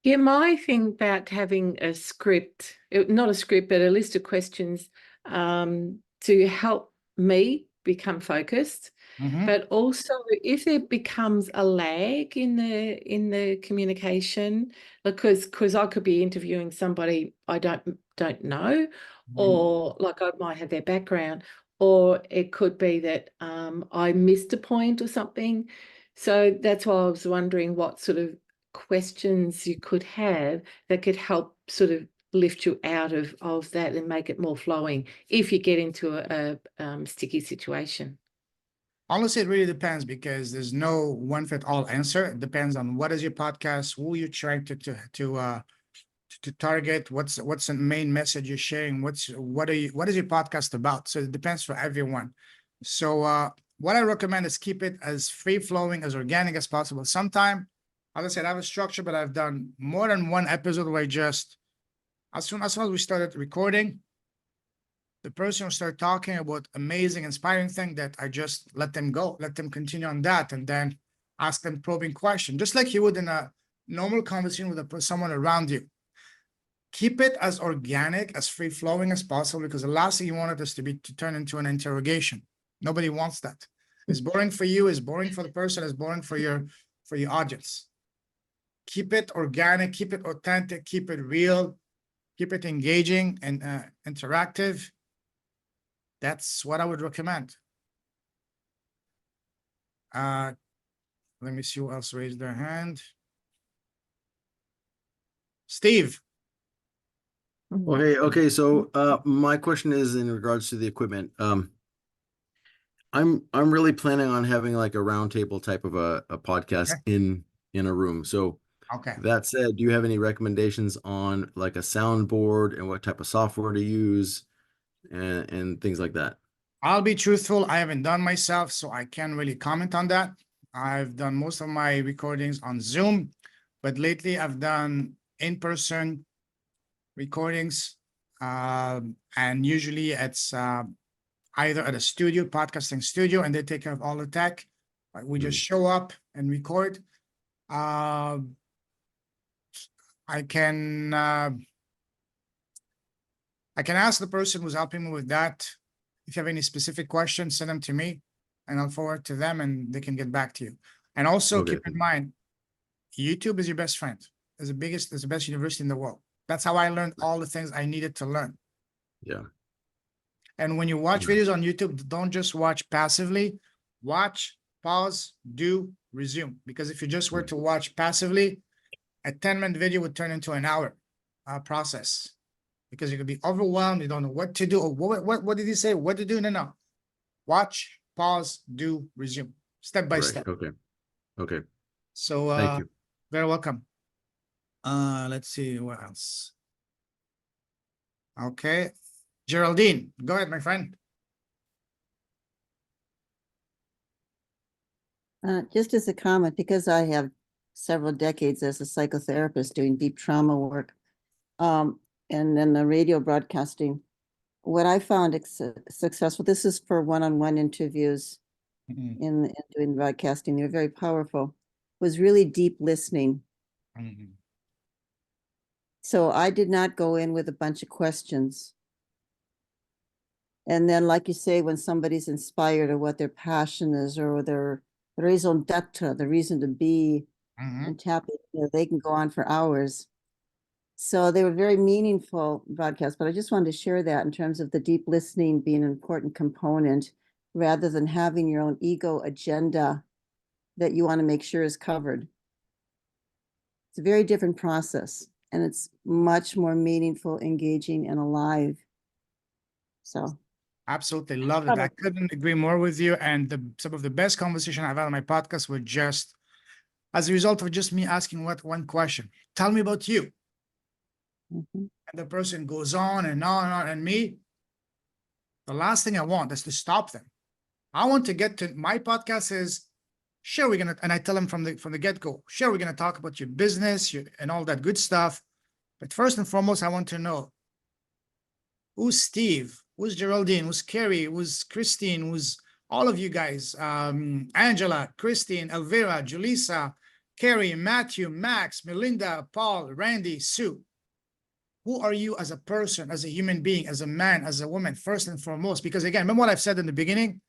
S4: Yeah, my thing about having a script, not a script, but a list of questions to help me become focused.
S1: Mhm.
S4: But also if there becomes a lag in the communication, because I could be interviewing somebody I don't know, or like I might have their background, or it could be that I missed a point or something. So that's why I was wondering what sort of questions you could have that could help sort of lift you out of that and make it more flowing if you get into a sticky situation.
S1: Honestly, it really depends, because there's no one fit all answer. It depends on what is your podcast, who you're trying to target, what's the main message you're sharing, what is your podcast about. So it depends for everyone. So what I recommend is keep it as free flowing, as organic as possible. Sometime, as I said, I have a structure, but I've done more than one episode where I just, as soon as we started recording, the person will start talking about amazing, inspiring thing that I just let them go, let them continue on that, and then ask them probing questions, just like you would in a normal conversation with someone around you. Keep it as organic, as free flowing as possible, because the last thing you want it is to turn into an interrogation. Nobody wants that. It's boring for you, it's boring for the person, it's boring for your audience. Keep it organic, keep it authentic, keep it real, keep it engaging and interactive. That's what I would recommend. Let me see who else raised their hand. Steve.
S6: Okay. So my question is in regards to the equipment. I'm really planning on having like a roundtable type of a podcast in a room. So
S1: okay.
S6: That said, do you have any recommendations on like a soundboard and what type of software to use and things like that?
S1: I'll be truthful, I haven't done myself, so I can't really comment on that. I've done most of my recordings on Zoom, but lately I've done in-person recordings, and usually it's either at a studio, podcasting studio, and they take care of all the tech. We just show up and record. I can ask the person who's helping me with that. If you have any specific questions, send them to me and I'll forward to them and they can get back to you. And also keep in mind, YouTube is your best friend. It's the best university in the world. That's how I learned all the things I needed to learn.
S6: Yeah.
S1: And when you watch videos on YouTube, don't just watch passively. Watch, pause, do, resume. Because if you just were to watch passively, a 10-minute video would turn into an hour process. Because you could be overwhelmed, you don't know what to do. Or what did he say? What to do? No. Watch, pause, do, resume. Step by step.
S6: Okay.
S1: So
S6: thank you.
S1: Very welcome. Let's see what else. Okay. Geraldine, go ahead, my friend.
S11: Just as a comment, because I have several decades as a psychotherapist doing deep trauma work, and then the radio broadcasting, what I found successful, this is for one-on-one interviews in doing broadcasting, they're very powerful, was really deep listening. So I did not go in with a bunch of questions. And then, like you say, when somebody's inspired or what their passion is or their raison d'etre, the reason to be, and tap it, they can go on for hours. So they were very meaningful broadcasts, but I just wanted to share that in terms of the deep listening being an important component rather than having your own ego agenda that you want to make sure is covered. It's a very different process and it's much more meaningful, engaging, and alive. So.
S1: Absolutely love it. I couldn't agree more with you. And some of the best conversation I've had on my podcast were just as a result of just me asking one question. Tell me about you. And the person goes on and on and on. And me, the last thing I want is to stop them. I want to get to my podcast is, sure, we're gonna, and I tell them from the get-go, sure, we're gonna talk about your business and all that good stuff. But first and foremost, I want to know who's Steve, who's Geraldine, who's Carrie, who's Christine, who's all of you guys, Angela, Christine, Elvira, Julissa, Carrie, Matthew, Max, Melinda, Paul, Randy, Sue. Who are you as a person, as a human being, as a man, as a woman, first and foremost? Because again, remember what I've said in the beginning?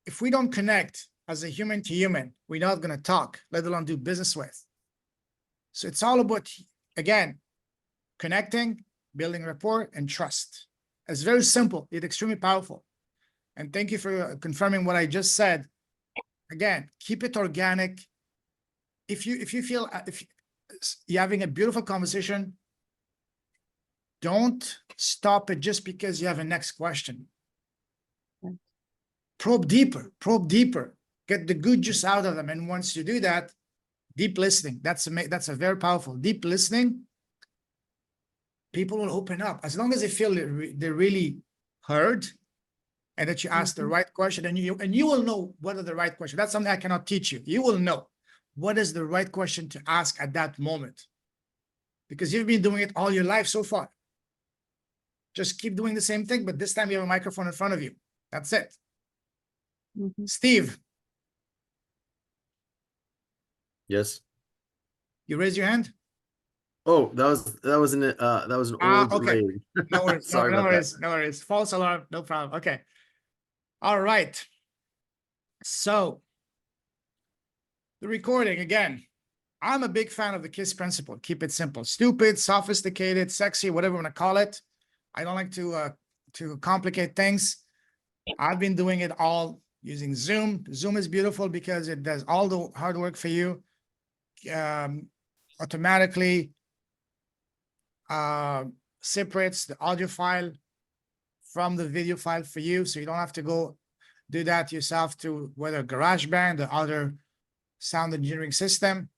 S1: If we don't connect as a human to human, we're not going to talk, let alone do business with. So it's all about, again, connecting, building rapport, and trust. It's very simple, yet extremely powerful. And thank you for confirming what I just said. Again, keep it organic. If you feel if you're having a beautiful conversation, don't stop it just because you have a next question. Probe deeper, get the good juice out of them. And once you do that, deep listening, that's a very powerful, deep listening. People will open up as long as they feel they're really heard and that you ask the right question, and you will know what are the right question. That's something I cannot teach you. You will know what is the right question to ask at that moment, because you've been doing it all your life so far. Just keep doing the same thing, but this time you have a microphone in front of you. That's it. Steve,
S6: Yes.
S1: you raise your hand.
S6: Oh, that was an old
S1: Okay.
S6: rating.
S1: No worries.
S6: Sorry
S1: no
S6: about
S1: worries.
S6: that.
S1: No worries. False alarm. No problem. Okay. All right. So the recording again. I'm a big fan of the KISS principle. Keep it simple. Stupid, sophisticated, sexy, whatever you want to call it. I don't like to complicate things. I've been doing it all using Zoom. Zoom is beautiful because it does all the hard work for you. Automatically separates the audio file from the video file for you, so you don't have to go do that yourself to whether GarageBand or other sound engineering system.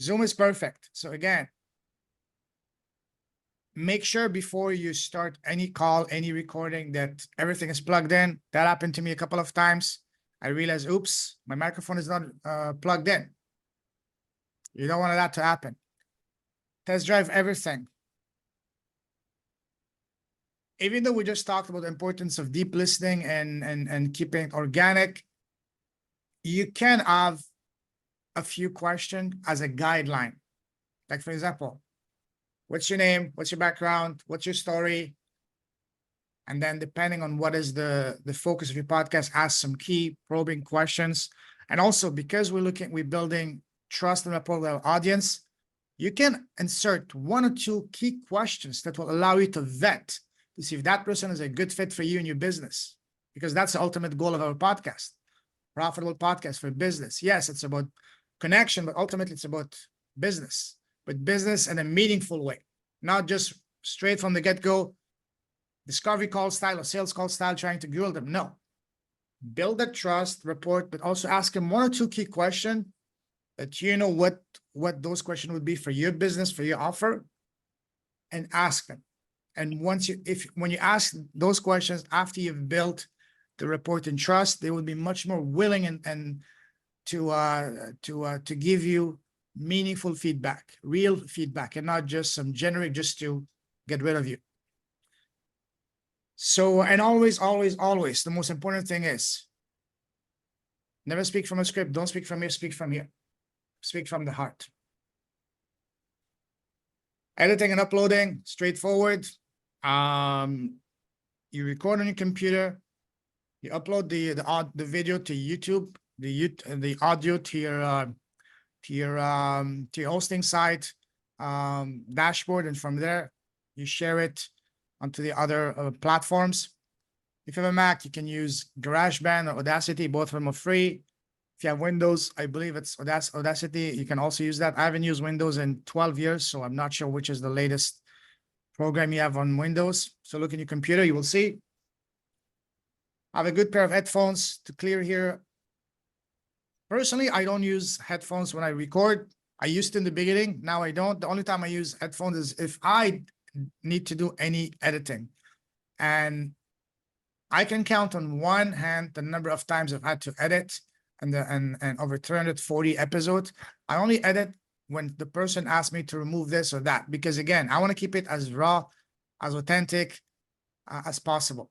S1: Zoom is perfect. So again, make sure before you start any call, any recording, that everything is plugged in. That happened to me a couple of times. I realized, oops, my microphone is not plugged in. You don't want that to happen. Test drive everything. Even though we just talked about the importance of deep listening and keeping it organic, you can have a few questions as a guideline. Like, for example, what's your name? What's your background? What's your story? And then depending on what is the focus of your podcast, ask some key probing questions. And also, because we're building trust and rapport with our audience, you can insert 1 or 2 key questions that will allow you to vet to see if that person is a good fit for you and your business, because that's the ultimate goal of our podcast. Profitable podcast for business. Yes, it's about connection, but ultimately it's about business, but business in a meaningful way, not just straight from the get-go, discovery call style or sales call style, trying to grill them. No, build that trust rapport, but also ask them 1 or 2 key questions that you know what those questions would be for your business, for your offer, and ask them. And when you ask those questions after you've built the rapport and trust, they will be much more willing and to give you meaningful feedback, real feedback, and not just some generic just to get rid of you. So, and always, the most important thing is never speak from a script. Don't speak from here, speak from here. Speak from the heart. Editing and uploading, straightforward. You record on your computer, you upload the video to YouTube, the audio to your hosting site, dashboard, and from there you share it onto the other platforms. If you have a Mac, you can use GarageBand or Audacity. Both of them are free. If you have Windows, I believe it's Audacity. You can also use that. I haven't used Windows in 12 years, so I'm not sure which is the latest program you have on Windows. So look in your computer, you will see. Have a good pair of headphones to clear here. Personally, I don't use headphones when I record. I used to in the beginning. Now I don't. The only time I use headphones is if I need to do any editing. And I can count on one hand the number of times I've had to edit and over 340 episodes. I only edit when the person asks me to remove this or that, because again, I want to keep it as raw, as authentic as possible.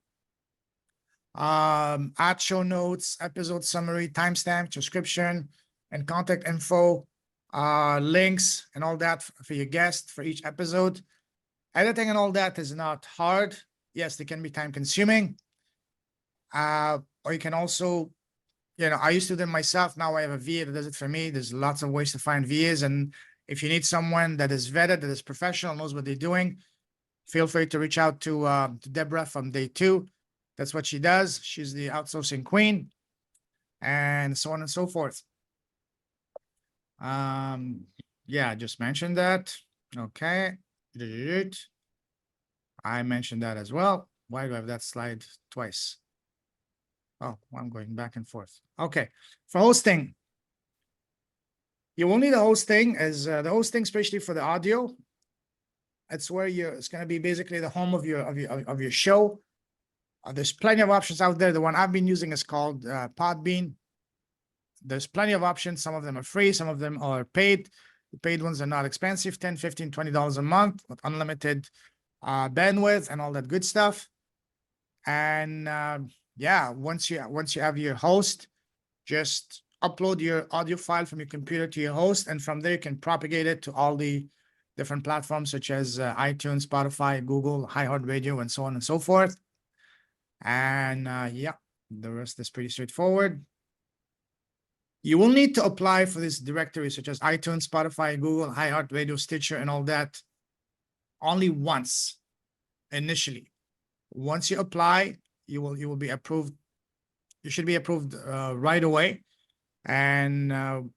S1: Add show notes, episode summary, timestamp, description, and contact info, links, and all that for your guest for each episode. Editing and all that is not hard. Yes, they can be time consuming. Or you can also, I used to do them myself. Now I have a VA that does it for me. There's lots of ways to find VAs. And if you need someone that is vetted, that is professional, knows what they're doing, feel free to reach out to Deborah from Day 2. That's what she does. She's the outsourcing queen, and so on and so forth. Yeah, I just mentioned that. Okay. I mentioned that as well. Why do I have that slide twice? Oh, I'm going back and forth. Okay. For hosting, you will need a hosting as the hosting, especially for the audio. It's where it's going to be basically the home of your show. There's plenty of options out there. The one I've been using is called Podbean. There's plenty of options. Some of them are free. Some of them are paid. The paid ones are not expensive, $10, $15, $20 a month with unlimited bandwidth and all that good stuff. And yeah, once you have your host, just upload your audio file from your computer to your host, and from there you can propagate it to all the different platforms such as iTunes, Spotify, Google, iHeartRadio, and so on and so forth. And yeah, the rest is pretty straightforward. You will need to apply for this directory such as iTunes, Spotify, Google, iHeartRadio, Stitcher, and all that only once initially. Once you apply, you will be approved. You should be approved right away. And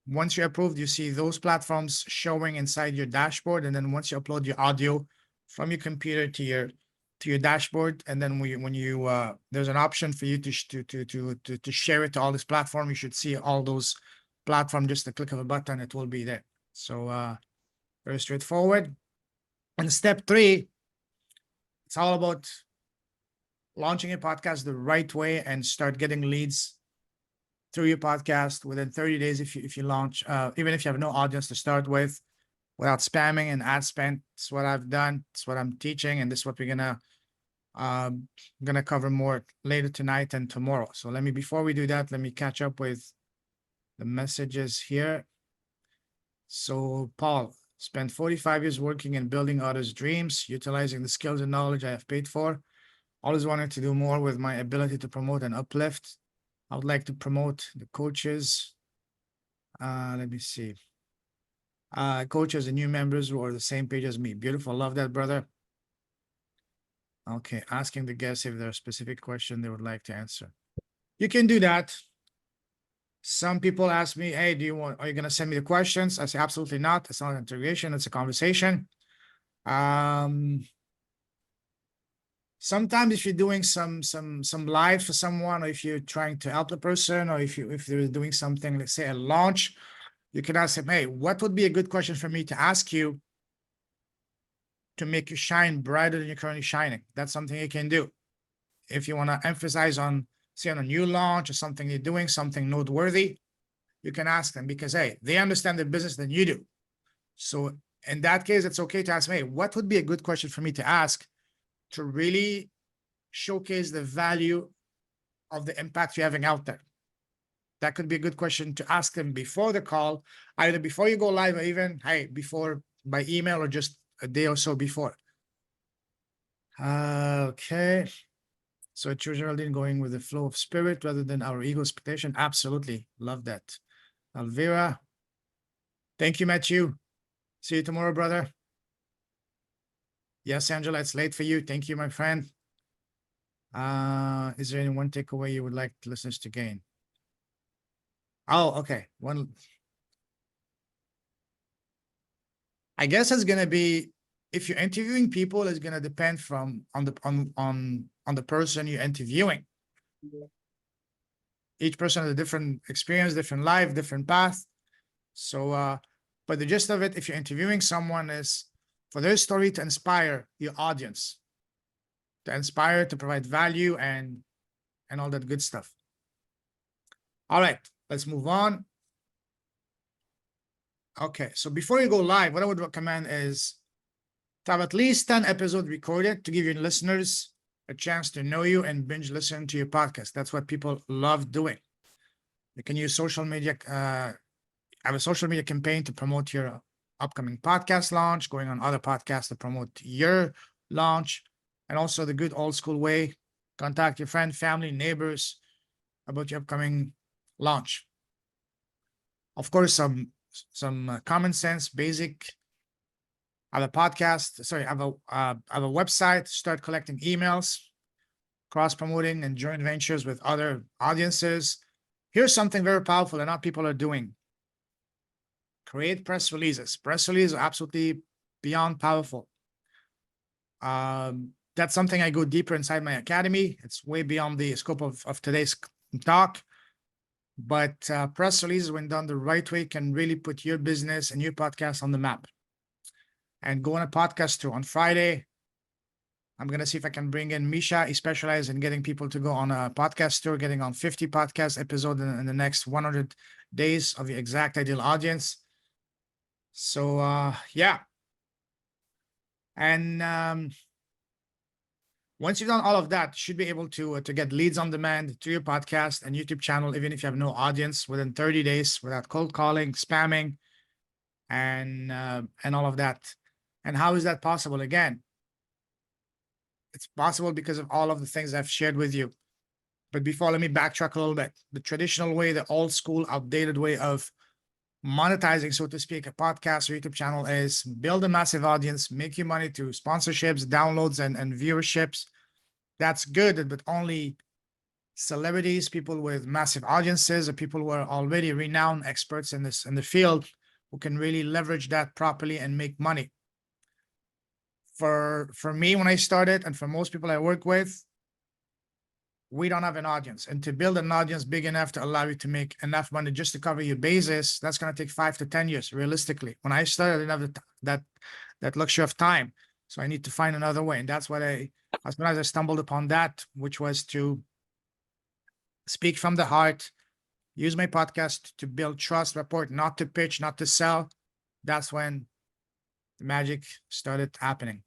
S1: once you're approved, you see those platforms showing inside your dashboard. And then once you upload your audio from your computer to your dashboard, and then when you there's an option for you to share it to all this platform. You should see all those platforms, just a click of a button, it will be there. So very straightforward. And step 3, it's all about launching a podcast the right way and start getting leads through your podcast within 30 days if you launch, even if you have no audience to start with, without spamming and ad spend. It's what I've done. It's what I'm teaching, and this is what we're gonna cover more later tonight and tomorrow. So before we do that, let me catch up with the messages here. So Paul, spent 45 years working and building others' dreams, utilizing the skills and knowledge I have paid for. Always wanted to do more with my ability to promote and uplift. I would like to promote the coaches. Let me see. Coaches and new members who are the same page as me. Beautiful. Love that, brother. Okay. Asking the guests if there's a specific question they would like to answer. You can do that. Some people ask me, hey, are you going to send me the questions? I say, absolutely not. It's not an interrogation. It's a conversation. Sometimes if you're doing some live for someone, or if you're trying to help the person, or if they're doing something, let's say a launch, you can ask them, hey, what would be a good question for me to ask you to make you shine brighter than you're currently shining? That's something you can do. If you want to emphasize on, say, on a new launch or something you're doing, something noteworthy, you can ask them, because, hey, they understand the business than you do. So in that case, it's okay to ask me, hey, what would be a good question for me to ask to really showcase the value of the impact you're having out there? That could be a good question to ask them before the call, either before you go live, or even, hey, before by email, or just a day or so before. Okay. So it's usually going with the flow of spirit rather than our ego expectation. Absolutely. Love that. Elvira. Thank you, Matthew. See you tomorrow, brother. Yes, Angela, it's late for you. Thank you, my friend. Is there any one takeaway you would like listeners to gain? Oh, okay. I guess it's gonna be, if you're interviewing people, it's gonna depend on the person you're interviewing. Each person has a different experience, different life, different path. So, but the gist of it, if you're interviewing someone, is for their story to inspire your audience, to inspire, to provide value, and all that good stuff. All right, let's move on. Okay, so before you go live, what I would recommend is to have at least 10 episodes recorded to give your listeners a chance to know you and binge listen to your podcast. That's what people love doing. You can use social media, have a social media campaign to promote your upcoming podcast launch, going on other podcasts to promote your launch, and also the good old school way, contact your friend, family, neighbors about your upcoming launch. Of course, some common sense, basic. Have a podcast. Sorry, have a website. Start collecting emails, cross promoting, and joint ventures with other audiences. Here's something very powerful that not people are doing. Create press releases. Press releases are absolutely beyond powerful. That's something I go deeper inside my academy. It's way beyond the scope of today's talk. But press releases, when done the right way, can really put your business and your podcast on the map. And go on a podcast tour on Friday. I'm going to see if I can bring in Misha. He specializes in getting people to go on a podcast tour, getting on 50 podcast episodes in the next 100 days of the exact ideal audience. So, yeah. And once you've done all of that, you should be able to get leads on demand to your podcast and YouTube channel, even if you have no audience, within 30 days without cold calling, spamming, and all of that. And how is that possible? Again, it's possible because of all of the things I've shared with you. But before, let me backtrack a little bit. The traditional way, the old school, outdated way of monetizing, so to speak, a podcast or YouTube channel is build a massive audience, make you money through sponsorships, downloads, and viewerships. That's good, but only celebrities, people with massive audiences, or people who are already renowned experts in the field, who can really leverage that properly and make money. For me, when I started, and for most people I work with, we don't have an audience. And to build an audience big enough to allow you to make enough money just to cover your basis, that's going to take 5 to 10 years, realistically. When I started, I didn't have that luxury of time. So I need to find another way. And that's what as soon as I stumbled upon that, which was to speak from the heart, use my podcast to build trust, rapport, not to pitch, not to sell. That's when the magic started happening.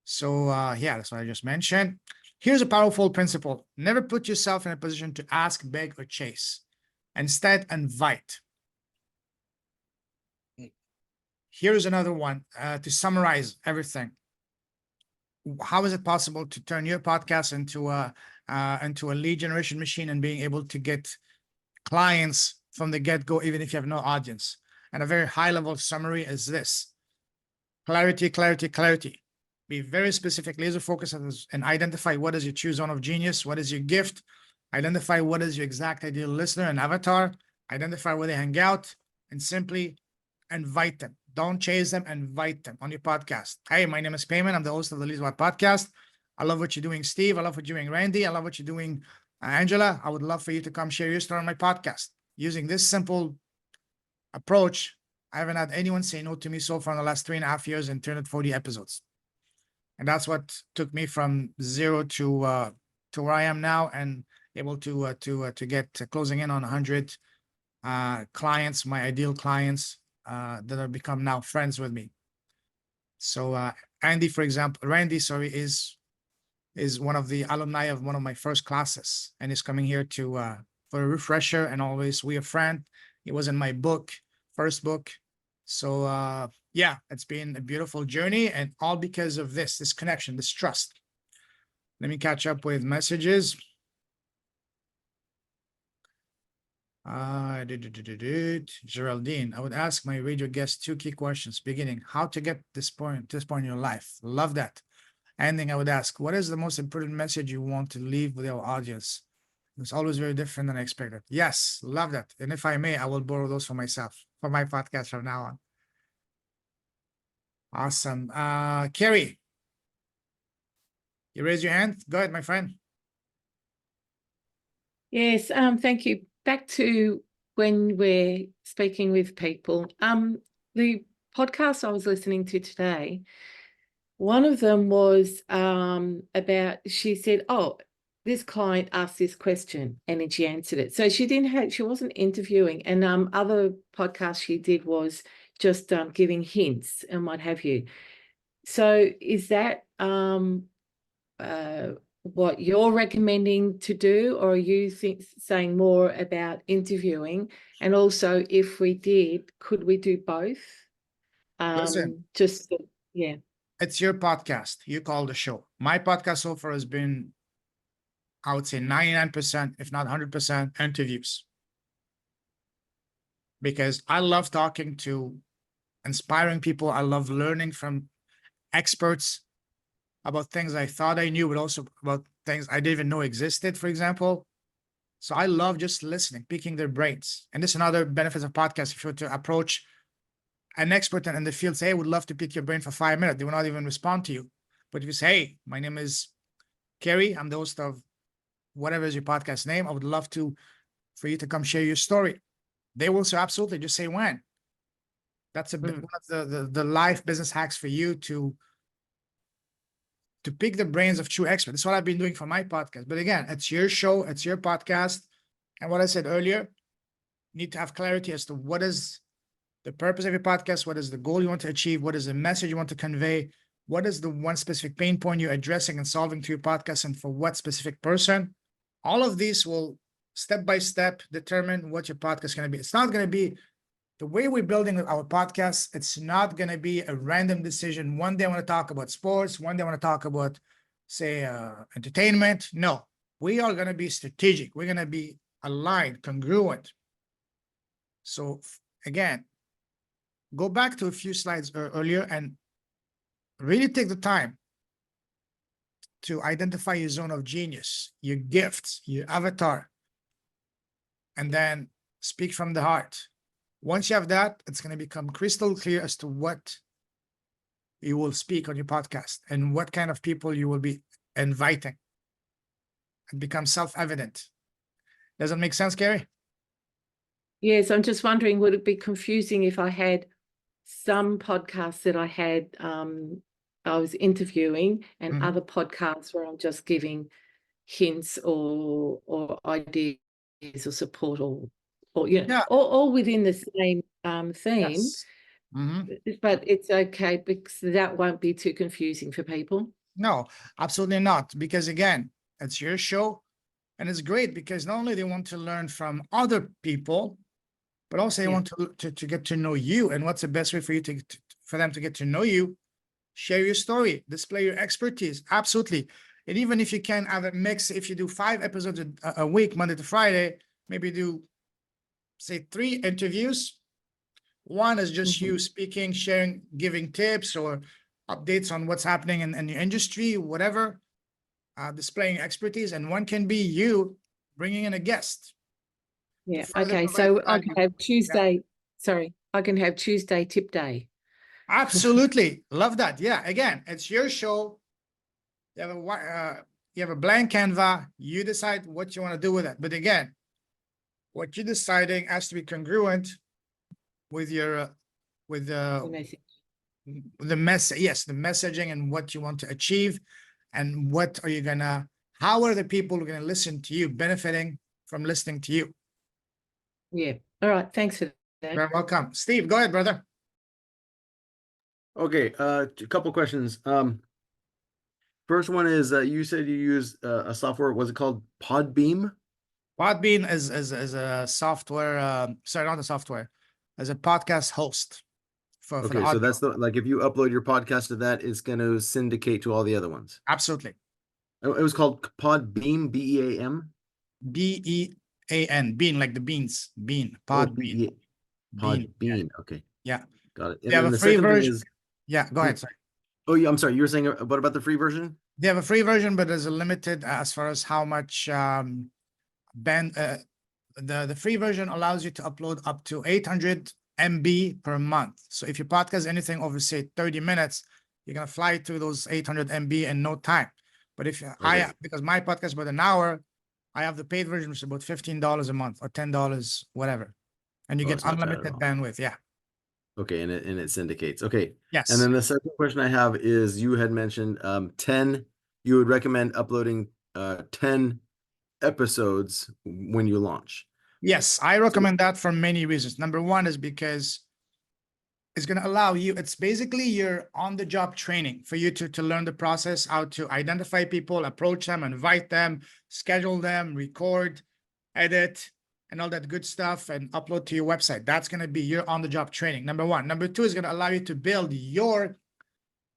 S1: So yeah, that's what I just mentioned. Here's a powerful principle. Never put yourself in a position to ask, beg, or chase. Instead, invite. Here's another one to summarize everything. How is it possible to turn your podcast into a lead generation machine and being able to get clients from the get-go, even if you have no audience? And a very high-level summary is this: clarity, clarity, clarity. Be very specific, laser focused, and identify what is your true zone of genius, what is your gift, identify what is your exact ideal listener and avatar, identify where they hang out, and simply invite them. Don't chase them, invite them on your podcast. Hey, my name is Payman. I'm the host of the Lead What podcast. I love what you're doing, Steve. I love what you're doing, Randy. I love what you're doing, Angela. I would love for you to come share your story on my podcast. Using this simple approach, I haven't had anyone say no to me so far in the last 3.5 years and 240 episodes. And that's what took me from 0 to where I am now, and able to get closing in on 100 clients, my ideal clients that have become now friends with me. So Randy, is one of the alumni of one of my first classes, and is coming here to for a refresher. And always, we are friend. He was in my book, first book. So yeah, it's been a beautiful journey, and all because of this connection, this trust. Let me catch up with messages. Geraldine, I would ask my radio guest 2 key questions. Beginning, how to get this point in your life? Love that. Ending, I would ask, what is the most important message you want to leave with your audience? It's always very different than I expected. Yes, love that. And if I may, I will borrow those for myself, for my podcast from now on. Awesome. Kerry, you raise your hand. Go ahead, my friend.
S4: Yes, thank you. Back to when we're speaking with people. The podcast I was listening to today, one of them was about, she said, oh, this client asked this question, and then she answered it. So she wasn't interviewing. And other podcasts she did was just giving hints and what have you. So is that what you're recommending to do, or are you saying more about interviewing? And also, if we did, could we do both?
S1: Listen,
S4: yeah.
S1: It's your podcast. You call the show. My podcast so far has been, I would say 99%, if not 100% interviews. Because I love talking to inspiring people. I love learning from experts about things I thought I knew, but also about things I didn't even know existed, for example. So I love just listening, picking their brains. And this is another benefit of podcasts. If you were to approach an expert in the field, say, hey, I would love to pick your brain for 5 minutes, they will not even respond to you. But if you say, hey, my name is Kerry, I'm the host of whatever is your podcast name, I would love for you to come share your story. They will say, absolutely, just say when. That's one of the life business hacks for you to to pick the brains of true experts. That's what I've been doing for my podcast. But again, it's your show, it's your podcast. And what I said earlier, you need to have clarity as to what is the purpose of your podcast, what is the goal you want to achieve, what is the message you want to convey, what is the one specific pain point you're addressing and solving to your podcast, and for what specific person. All of these will step by step determine what your podcast is going to be. It's not going to be the way we're building our podcast. It's not going to be a random decision. One day I want to talk about sports. One day I want to talk about, say, entertainment. No, we are going to be strategic. We're going to be aligned, congruent. So again, go back to a few slides earlier and really take the time to identify your zone of genius, your gifts, your avatar, and then speak from the heart. Once you have that, it's going to become crystal clear as to what you will speak on your podcast and what kind of people you will be inviting. It becomes self-evident. Does that make sense, Gary?
S4: Yes, I'm just wondering, would it be confusing if I had some podcasts that I was interviewing and other podcasts where I'm just giving hints or ideas or support or you know, all within the same theme.
S1: Yes.
S4: But it's okay because that won't be too confusing for people.
S1: No, absolutely not. Because again, it's your show, and it's great because not only they want to learn from other people, but also they want to get to know you. And what's the best way for you for them to get to know you? Share your story, display your expertise. Absolutely. And even if you can have a mix, if you do 5 episodes a week, Monday to Friday, maybe do, say, 3 interviews. One is just you speaking, sharing, giving tips or updates on what's happening in your industry, whatever, displaying expertise. And one can be you bringing in a guest.
S4: Yeah. Okay. So I can have Tuesday. Sorry, I can have Tuesday tip day.
S1: Absolutely. Love that. Yeah. Again, it's your show. You have a blank canvas. You decide what you want to do with it. But again, what you're deciding has to be congruent with your the message. Yes, the messaging and what you want to achieve, and how are the people who are going to listen to you benefiting from listening to you?
S4: Yeah. All right. Thanks for that.
S1: You're welcome. Steve, go ahead, brother.
S6: Okay, a couple questions. First one is you said you use a software. Was it called Podbeam?
S1: Podbean is a software. Sorry, not a software. As a podcast host for the audio.
S6: So that's like if you upload your podcast to that, it's going to syndicate to all the other ones.
S1: Absolutely.
S6: It was called Podbeam, B-E-A-M.
S1: B-E-A-N, bean, like the beans, bean, Podbean.
S6: Podbean. Okay.
S1: Yeah.
S6: Got it.
S1: They have a free version. Yeah, go ahead. Sorry.
S6: Oh, yeah. I'm sorry. You were saying, what about the free version?
S1: They have a free version, but there's a limited as far as how much the free version allows you to upload up to 800 MB per month. So if your podcast is anything over, say, 30 minutes, you're gonna fly through those 800 MB in no time. But if because my podcast is about an hour, I have the paid version, which is about $15 a month or $10, whatever, and you get unlimited bandwidth. Yeah.
S6: Okay, and it syndicates. Okay.
S1: Yes.
S6: And then the second question I have is, you had mentioned 10. You would recommend uploading 10 episodes when you launch.
S1: Yes, I recommend that for many reasons. Number one is because it's going to allow you, it's basically your on-the-job training for you to learn the process, how to identify people, approach them, invite them, schedule them, record, edit, and all that good stuff, and upload to your website. That's going to be your on-the-job training, number one. Number two is going to allow you to build your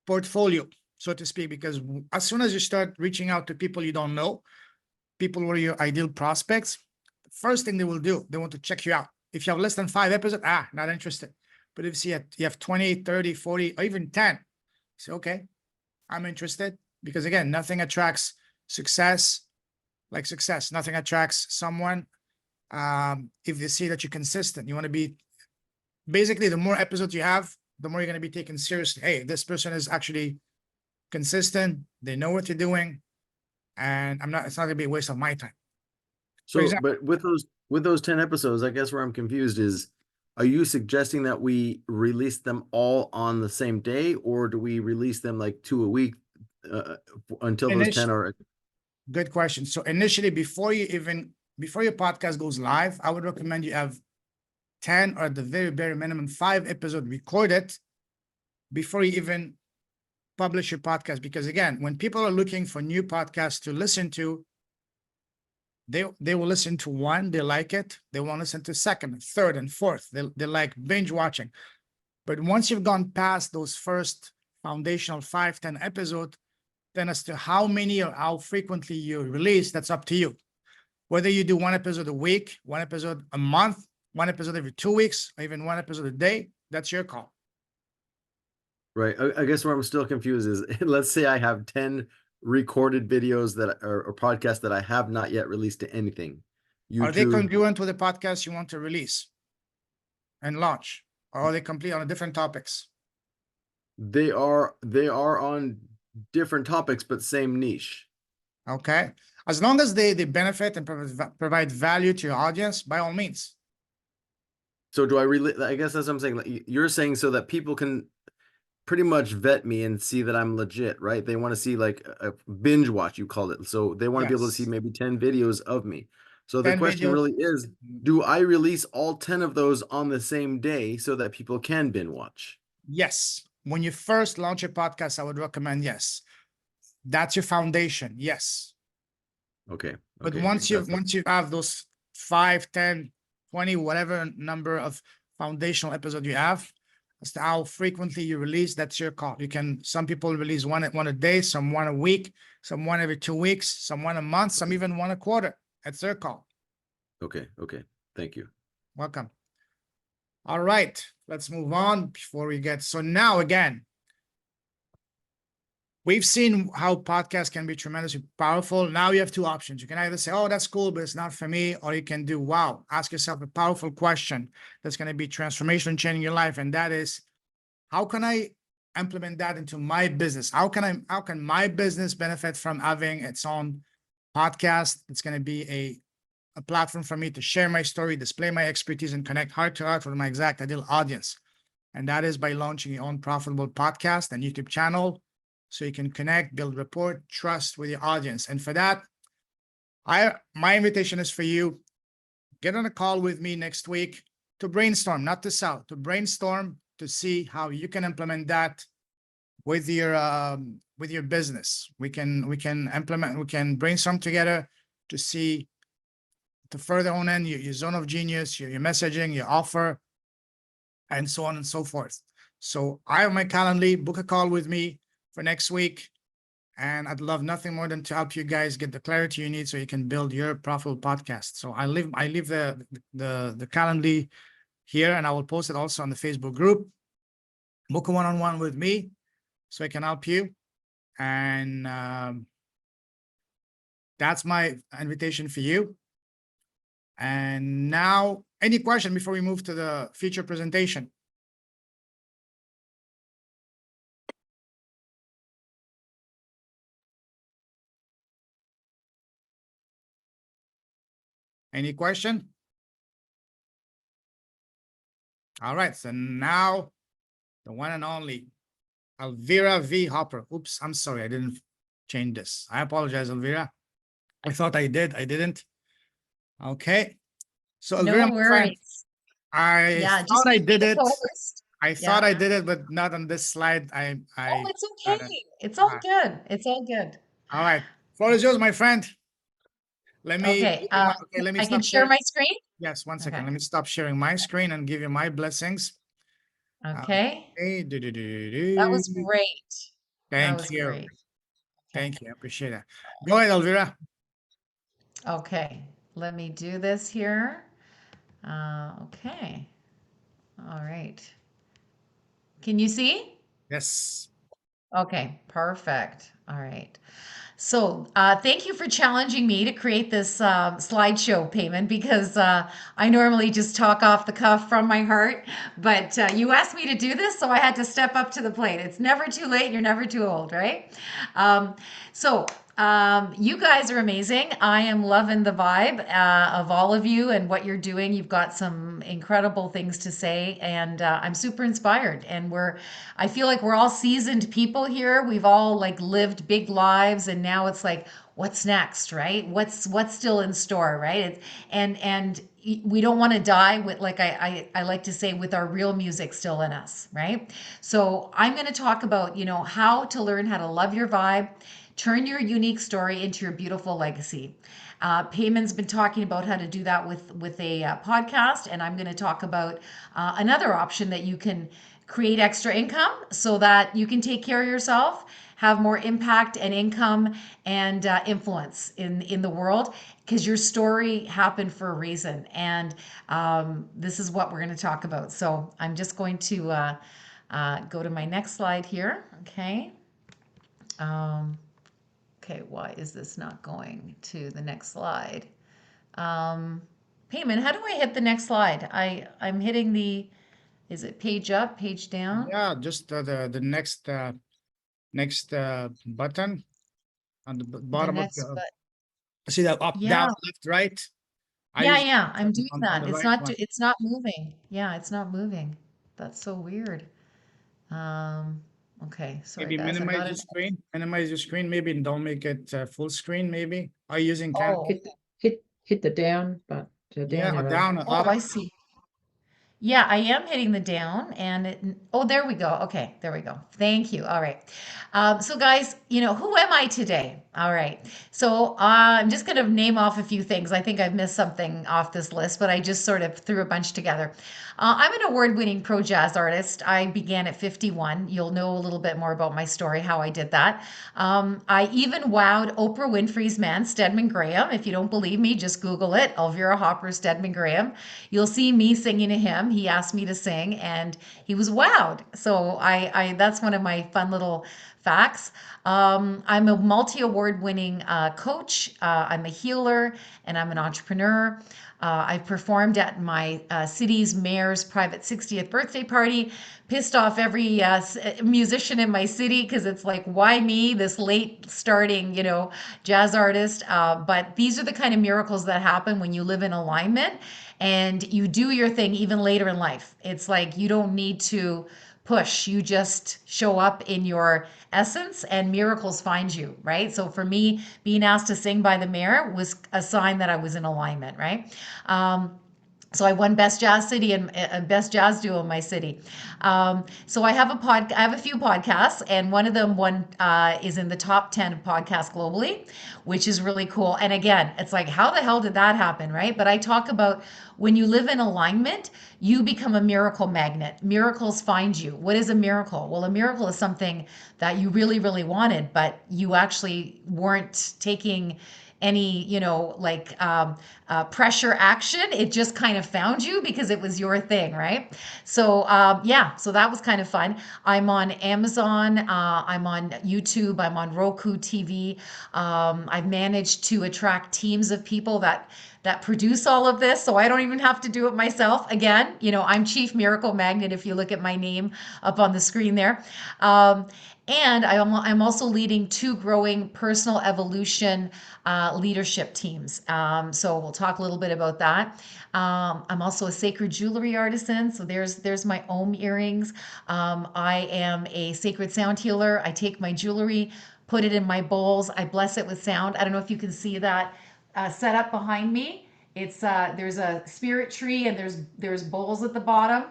S1: portfolio, so to speak, because as soon as you start reaching out to people you don't know, people who are your ideal prospects, the first thing they will do, they want to check you out. If you have less than 5 episodes, not interested. But if you have 20, 30, 40, or even 10, say, okay, I'm interested. Because again, nothing attracts success like success. Nothing attracts someone if they see that you're consistent. You want to be, basically, the more episodes you have, the more you're going to be taken seriously. Hey, this person is actually consistent. They know what you're doing. And it's not going to be a waste of my time.
S6: So, but with those 10 episodes, I guess where I'm confused is, are you suggesting that we release them all on the same day, or do we release them like 2 a week, until those 10 are?
S1: Good question. So initially, before your podcast goes live, I would recommend you have 10 or at the very, very minimum 5 episodes recorded before you even publish your podcast. Because again, when people are looking for new podcasts to listen to, they will listen to one, they like it, they want to listen to second, third, and fourth. They like binge watching. But once you've gone past those first foundational 5-10 episodes, then as to how many or how frequently you release, that's up to you. Whether you do 1 episode a week, 1 episode a month, 1 episode every 2 weeks, or even 1 episode a day, that's your call.
S6: Right. I guess where I'm still confused is, let's say I have 10 recorded videos that or podcasts that I have not yet released to anything.
S1: Are they
S6: YouTube,
S1: congruent with the podcast you want to release and launch? Or are they complete on different topics?
S6: they are on different topics, but same niche.
S1: Okay. As long as they benefit and provide value to your audience, by all means.
S6: So do I guess that's what I'm saying. Like, you're saying so that people can pretty much vet me and see that I'm legit, right? They want to see like a binge watch, you called it. So they want to be able to see
S1: Yes.
S6: maybe 10 videos of me. So the
S1: 10
S6: question
S1: videos.
S6: really is, do I release all 10 of those on the same day so that people can binge watch?
S1: Yes. When you first launch a podcast, I would recommend yes. That's your foundation. Yes.
S6: Okay.
S1: But
S6: Okay.
S1: once you have those 5, 10, 20, whatever number of foundational episodes you have, as to how frequently you release, that's your call. Some people release one a day, some 1 a week, some 1 every 2 weeks, some 1 a month, some even 1 a quarter. That's their call.
S6: Okay. Okay. Thank you.
S1: Welcome. All right, let's move on before we get, so now again, we've seen how podcasts can be tremendously powerful. Now you have 2 options. You can either say, oh, that's cool, but it's not for me. Or you can do, wow, ask yourself a powerful question that's going to be transformational and changing your life. And that is, how can I implement that into my business? How can my business benefit from having its own podcast? It's going to be a platform for me to share my story, display my expertise, and connect heart to heart with my exact ideal audience. And that is by launching your own profitable podcast and YouTube channel, so you can connect, build rapport, trust with your audience. And for that, my invitation is for you, get on a call with me next week to brainstorm, not to sell, to brainstorm, to see how you can implement that with your business. We can brainstorm together to see, to further hone in your zone of genius, your messaging, your offer, and so on and so forth. So I have my Calendly, book a call with me for next week. And I'd love nothing more than to help you guys get the clarity you need so you can build your profitable podcast. So I leave the Calendly here, and I will post it also on the Facebook group. Book a one-on-one with me so I can help you. And that's my invitation for you. And now, any question before we move to the feature presentation? Any question? All right, so now the one and only Elvira V. Hopper. Oops, I'm sorry, I didn't change this. I apologize, Elvira. I thought I did, I didn't. Okay, so Elvira,
S3: No
S1: my friend,
S3: worries.
S1: I
S3: Yeah,
S1: thought
S3: just
S1: I
S3: keep me
S1: did it.
S3: focused.
S1: I thought
S3: Yeah.
S1: I did it, but not on this slide.
S3: Oh, it's
S1: got
S3: okay.
S1: it.
S3: It's all
S1: All right.
S3: good. It's all good.
S1: All right, floor is yours, my friend. Let me
S3: Okay,
S1: let me
S3: I can
S1: stop
S3: share
S1: sharing.
S3: my screen.
S1: Yes, one second.
S3: Okay.
S1: Let me stop sharing my screen and give you my blessings.
S3: Okay.
S1: Okay.
S3: That was great. That
S1: Thank
S3: was
S1: you.
S3: great. Okay.
S1: Thank you. I appreciate that. Go ahead, Elvira.
S3: Okay. Let me do this here. Okay. All right. Can you see?
S1: Yes.
S3: Okay, perfect. All right. So, thank you for challenging me to create this slideshow, payment, because I normally just talk off the cuff from my heart. But you asked me to do this, so I had to step up to the plate. It's never too late. You're never too old, right? So, You guys are amazing. I am loving the vibe of all of you and what you're doing. You've got some incredible things to say, and I'm super inspired. And I feel like we're all seasoned people here. We've all like lived big lives, and now it's like, what's next, right? What's still in store, right? And we don't want to die with, like I like to say, with our real music still in us, right? So I'm going to talk about, how to learn how to love your vibe. Turn your unique story into your beautiful legacy. Payman's been talking about how to do that with a podcast, and I'm going to talk about another option that you can create extra income so that you can take care of yourself, have more impact and income and influence in the world, because your story happened for a reason. And this is what we're going to talk about. So I'm just going to go to my next slide here. Okay. Okay, why is this not going to the next slide? Payman, how do I hit the next slide? I'm hitting is it page up, page down?
S1: Yeah, just the next button on the
S3: The
S1: bottom of
S3: next,
S1: the,
S3: but
S1: see that up,
S3: yeah,
S1: down, left, right. I
S3: yeah,
S1: use
S3: yeah, I'm doing
S1: on
S3: that.
S1: the
S3: It's
S1: right
S3: not,
S1: one.
S3: it's not moving. Yeah, it's not moving. That's so weird. Um, okay, sorry
S1: Maybe
S3: guys, I'm
S1: minimize
S3: not
S1: your
S3: in.
S1: screen, maybe, and don't make it full screen, maybe. Are you using Canva?
S3: Oh,
S8: Hit the down, but
S1: Yeah,
S8: down
S1: or
S8: arrow.
S1: down or
S3: oh,
S1: up.
S3: I see. Yeah, I am hitting the down and oh, there we go. Okay, there we go. Thank you. All right. So guys, who am I today? All right. So I'm just going to name off a few things. I think I've missed something off this list, but I just sort of threw a bunch together. I'm an award-winning pro jazz artist. I began at 51. You'll know a little bit more about my story, how I did that. I even wowed Oprah Winfrey's man, Stedman Graham. If you don't believe me, just Google it. Elvira Hopper, Stedman Graham. You'll see me singing to him. He asked me to sing, and he was wowed. So I that's one of my fun little facts. I'm a multi-award winning coach. I'm a healer, and I'm an entrepreneur. I've performed at my city's mayor's private 60th birthday party, pissed off every musician in my city because it's like, why me, this late starting, jazz artist? But these are the kind of miracles that happen when you live in alignment and you do your thing even later in life. It's like you don't need to push, you just show up in your essence and miracles find you, right? So for me, being asked to sing by the mayor was a sign that I was in alignment, right? So I won Best Jazz City and Best Jazz Duo in my city. So I have a few podcasts, and one of them is in the top 10 of podcasts globally, which is really cool. And again, it's like, how the hell did that happen, right? But I talk about when you live in alignment, you become a miracle magnet. Miracles find you. What is a miracle? Well, a miracle is something that you really, really wanted, but you actually weren't taking any, pressure action. It just kind of found you because it was your thing, right? So, yeah, so that was kind of fun. I'm on Amazon, I'm on YouTube, I'm on Roku TV. I've managed to attract teams of people that produce all of this, so I don't even have to do it myself. Again, I'm Chief Miracle Magnet if you look at my name up on the screen there. And I'm also leading 2 growing personal evolution leadership teams. So we'll talk a little bit about that. I'm also a sacred jewelry artisan. So there's my Om earrings. I am a sacred sound healer. I take my jewelry, put it in my bowls. I bless it with sound. I don't know if you can see that set up behind me. It's there's a spirit tree and there's bowls at the bottom.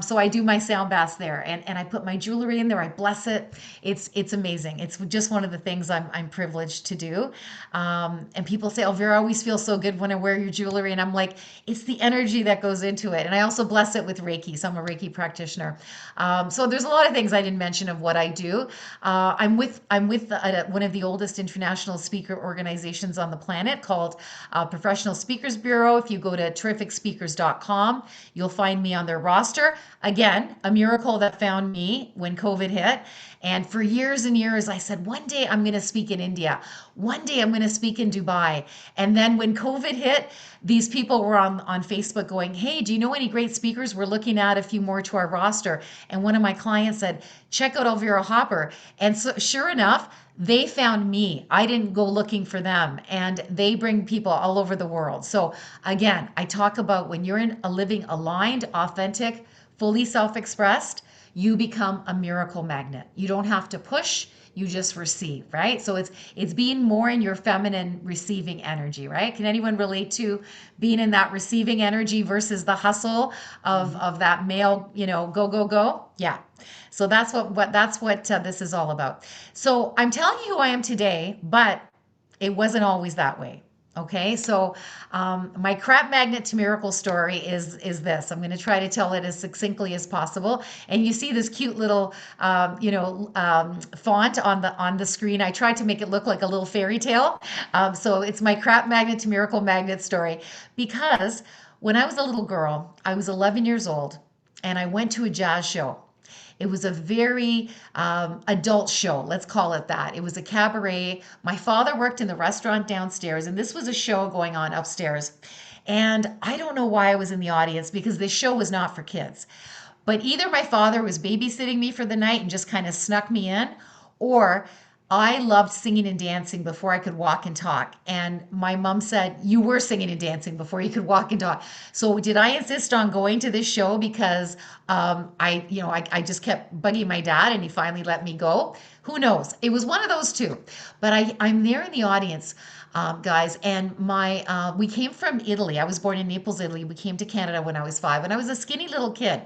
S3: So I do my sound baths there, and I put my jewelry in there. I bless it. It's amazing. It's just one of the things I'm privileged to do. And people say, "Elvira, I always feel so good when I wear your jewelry," and I'm like, it's the energy that goes into it. And I also bless it with Reiki. So I'm a Reiki practitioner. So there's a lot of things I didn't mention of what I do. I'm with one of the oldest international speaker organizations on the planet called Professional Speakers Bureau. If you go to terrificspeakers.com, you'll find me on their roster. Again, a miracle that found me when COVID hit. And for years and years, I said, one day I'm going to speak in India. One day I'm going to speak in Dubai. And then when COVID hit, these people were on Facebook going, "Hey, do you know any great speakers? We're looking at a few more to our roster." And one of my clients said, "Check out Elvira Hopper." And so sure enough, They found me. I didn't go looking for them, and they bring people all over the world. So again, I talk about when you're in a living aligned, authentic, fully self-expressed, you become a miracle magnet. You don't have to push, you just receive, right? So it's being more in your feminine receiving energy, right? Can anyone relate to being in that receiving energy versus the hustle of that male, go go go? Yeah. So that's what this is all about. So I'm telling you who I am today, but it wasn't always that way. Okay, so my crap magnet to miracle story is this. I'm going to try to tell it as succinctly as possible. And you see this cute little, font on the screen. I tried to make it look like a little fairy tale. So it's my crap magnet to miracle magnet story, because when I was a little girl, I was 11 years old, and I went to a jazz show. It was a very adult show, let's call it that. It was a cabaret. My father worked in the restaurant downstairs, and this was a show going on upstairs. And I don't know why I was in the audience, because this show was not for kids. But either my father was babysitting me for the night and just kind of snuck me in, or I loved singing and dancing before I could walk and talk. And my mom said, you were singing and dancing before you could walk and talk. So did I insist on going to this show because I just kept bugging my dad and he finally let me go? Who knows? It was one of those two. But I'm there in the audience, guys, and we came from Italy. I was born in Naples, Italy. We came to Canada when I was 5, and I was a skinny little kid.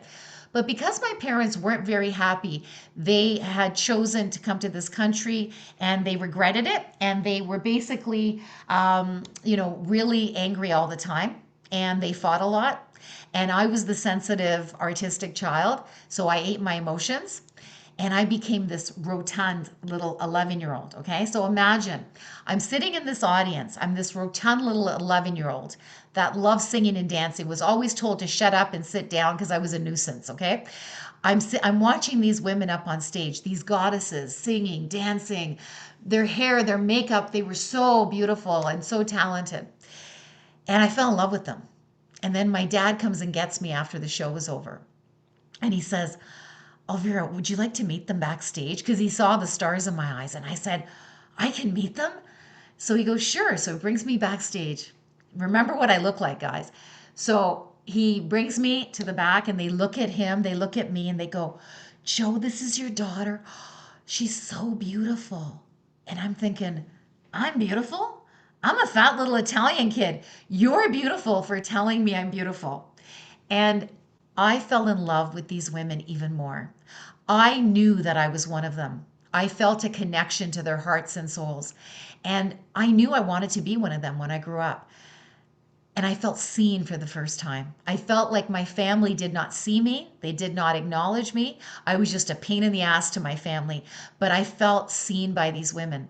S3: But because my parents weren't very happy, they had chosen to come to this country and they regretted it. And they were basically, really angry all the time. And they fought a lot. And I was the sensitive, artistic child. So I ate my emotions. And I became this rotund little 11-year-old. Okay. So imagine I'm sitting in this audience. I'm this rotund little 11-year-old that loves singing and dancing, was always told to shut up and sit down because I was a nuisance. Okay. I'm watching these women up on stage, these goddesses singing, dancing, their hair, their makeup. They were so beautiful and so talented. And I fell in love with them. And then my dad comes and gets me after the show was over. And he says, Elvira, would you like to meet them backstage? Because he saw the stars in my eyes. And I said, I can meet them? So he goes, sure. So he brings me backstage. Remember what I look like, guys. So he brings me to the back and they look at him, they look at me, and they go, Joe, this is your daughter. She's so beautiful. And I'm thinking, I'm beautiful? I'm a fat little Italian kid. You're beautiful for telling me I'm beautiful. And I fell in love with these women even more. I knew that I was one of them. I felt a connection to their hearts and souls. And I knew I wanted to be one of them when I grew up. And I felt seen for the first time. I felt like my family did not see me. They did not acknowledge me. I was just a pain in the ass to my family. But I felt seen by these women.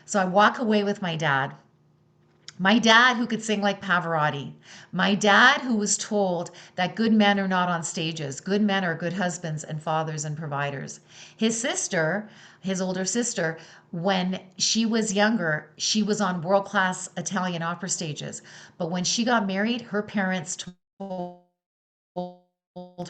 S3: So I walk away with my dad. My dad, who could sing like Pavarotti. My dad, who was told that good men are not on stages. Good men are good husbands and fathers and providers. His sister, his older sister, when she was younger, she was on world-class Italian opera stages. But when she got married, her parents told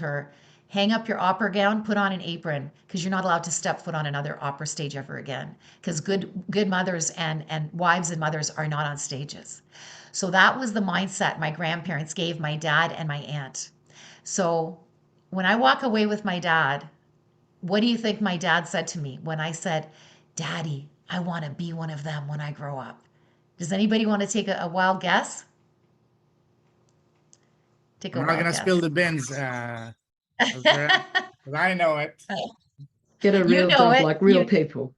S3: her, hang up your opera gown, put on an apron, because you're not allowed to step foot on another opera stage ever again. Because good mothers and wives and mothers are not on stages. So that was the mindset my grandparents gave my dad and my aunt. So when I walk away with my dad, what do you think my dad said to me when I said, Daddy, I want to be one of them when I grow up? Does anybody want to take a wild guess? Take a
S1: I'm not
S3: wild
S1: gonna
S3: guess.
S1: spill the beans, Elvira, 'cause I know it.
S8: Get a
S3: You
S8: real
S3: know
S8: job
S3: it.
S8: like real people.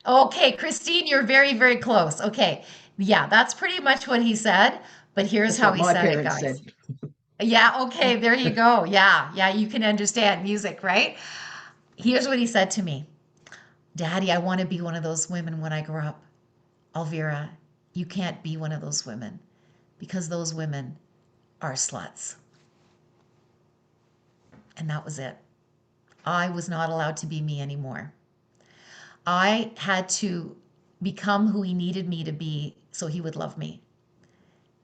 S3: Okay, Christine, you're very, very close. Okay. Yeah, that's pretty much what he said, but here's
S8: That's
S3: how
S8: what
S3: he
S8: my
S3: said it,
S8: parents
S3: guys.
S8: said.
S3: Yeah, okay, there you go. Yeah, you can understand music, right? Here's what he said to me. Daddy, I want to be one of those women when I grow up. Elvira, you can't be one of those women because those women are sluts. And that was it. I was not allowed to be me anymore. I had to become who he needed me to be so he would love me.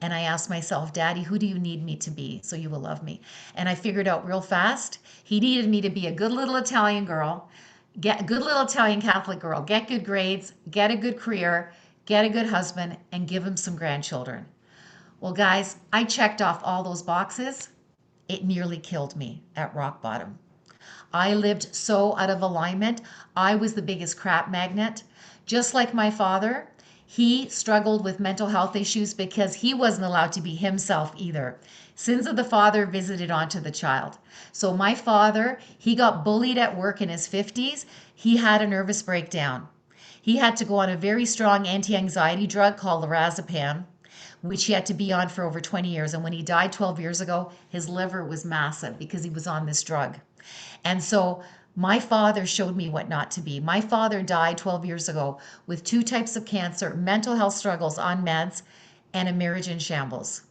S3: And I asked myself, Daddy, who do you need me to be so you will love me? And I figured out real fast, he needed me to be a good little Italian girl, get a good little Italian Catholic girl, get good grades, get a good career, get a good husband, and give him some grandchildren. Well, guys, I checked off all those boxes. It nearly killed me at rock bottom. I lived so out of alignment. I was the biggest crap magnet. Just like my father, he struggled with mental health issues because he wasn't allowed to be himself either. Sins of the father visited onto the child. So my father, he got bullied at work in his 50s. He had a nervous breakdown. He had to go on a very strong anti-anxiety drug called lorazepam, which he had to be on for over 20 years. And when he died 12 years ago, his liver was massive because he was on this drug. And so my father showed me what not to be. My father died 12 years ago with 2 types of cancer, mental health struggles on meds, and a marriage in shambles.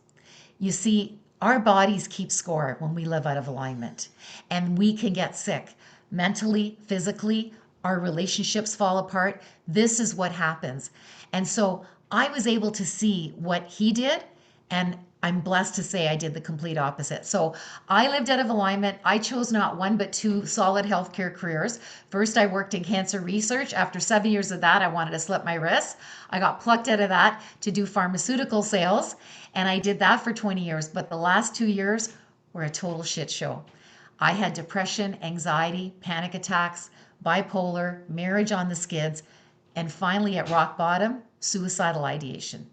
S3: You see, our bodies keep score when we live out of alignment, and we can get sick mentally, physically, our relationships fall apart. This is what happens. And so I was able to see what he did, and I'm blessed to say I did the complete opposite. So I lived out of alignment. I chose not 1, but 2 solid healthcare careers. First, I worked in cancer research. After 7 years of that, I wanted to slip my wrists. I got plucked out of that to do pharmaceutical sales. And I did that for 20 years. But the last 2 years were a total shit show. I had depression, anxiety, panic attacks, bipolar, marriage on the skids, and finally at rock bottom, suicidal ideation.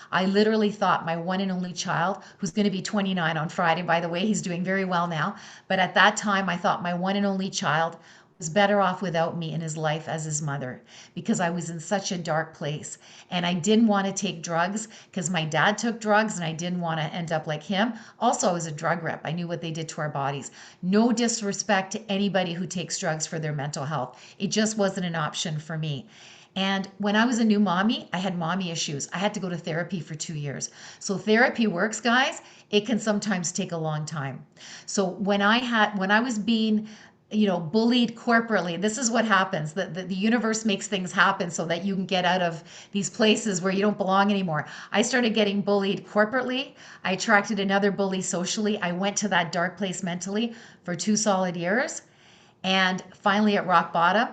S3: I literally thought my one and only child, who's going to be 29 on Friday, by the way, he's doing very well now. But at that time, I thought my one and only child was better off without me in his life as his mother because I was in such a dark place. And I didn't want to take drugs because my dad took drugs and I didn't want to end up like him. Also, I was a drug rep. I knew what they did to our bodies. No disrespect to anybody who takes drugs for their mental health. It just wasn't an option for me. And when I was a new mommy, I had mommy issues. I had to go to therapy for 2 years. So therapy works, guys. It can sometimes take a long time. So when I was being bullied corporately, this is what happens. The universe makes things happen so that you can get out of these places where you don't belong anymore. I started getting bullied corporately. I attracted another bully socially. I went to that dark place mentally for 2 solid years. And finally at rock bottom,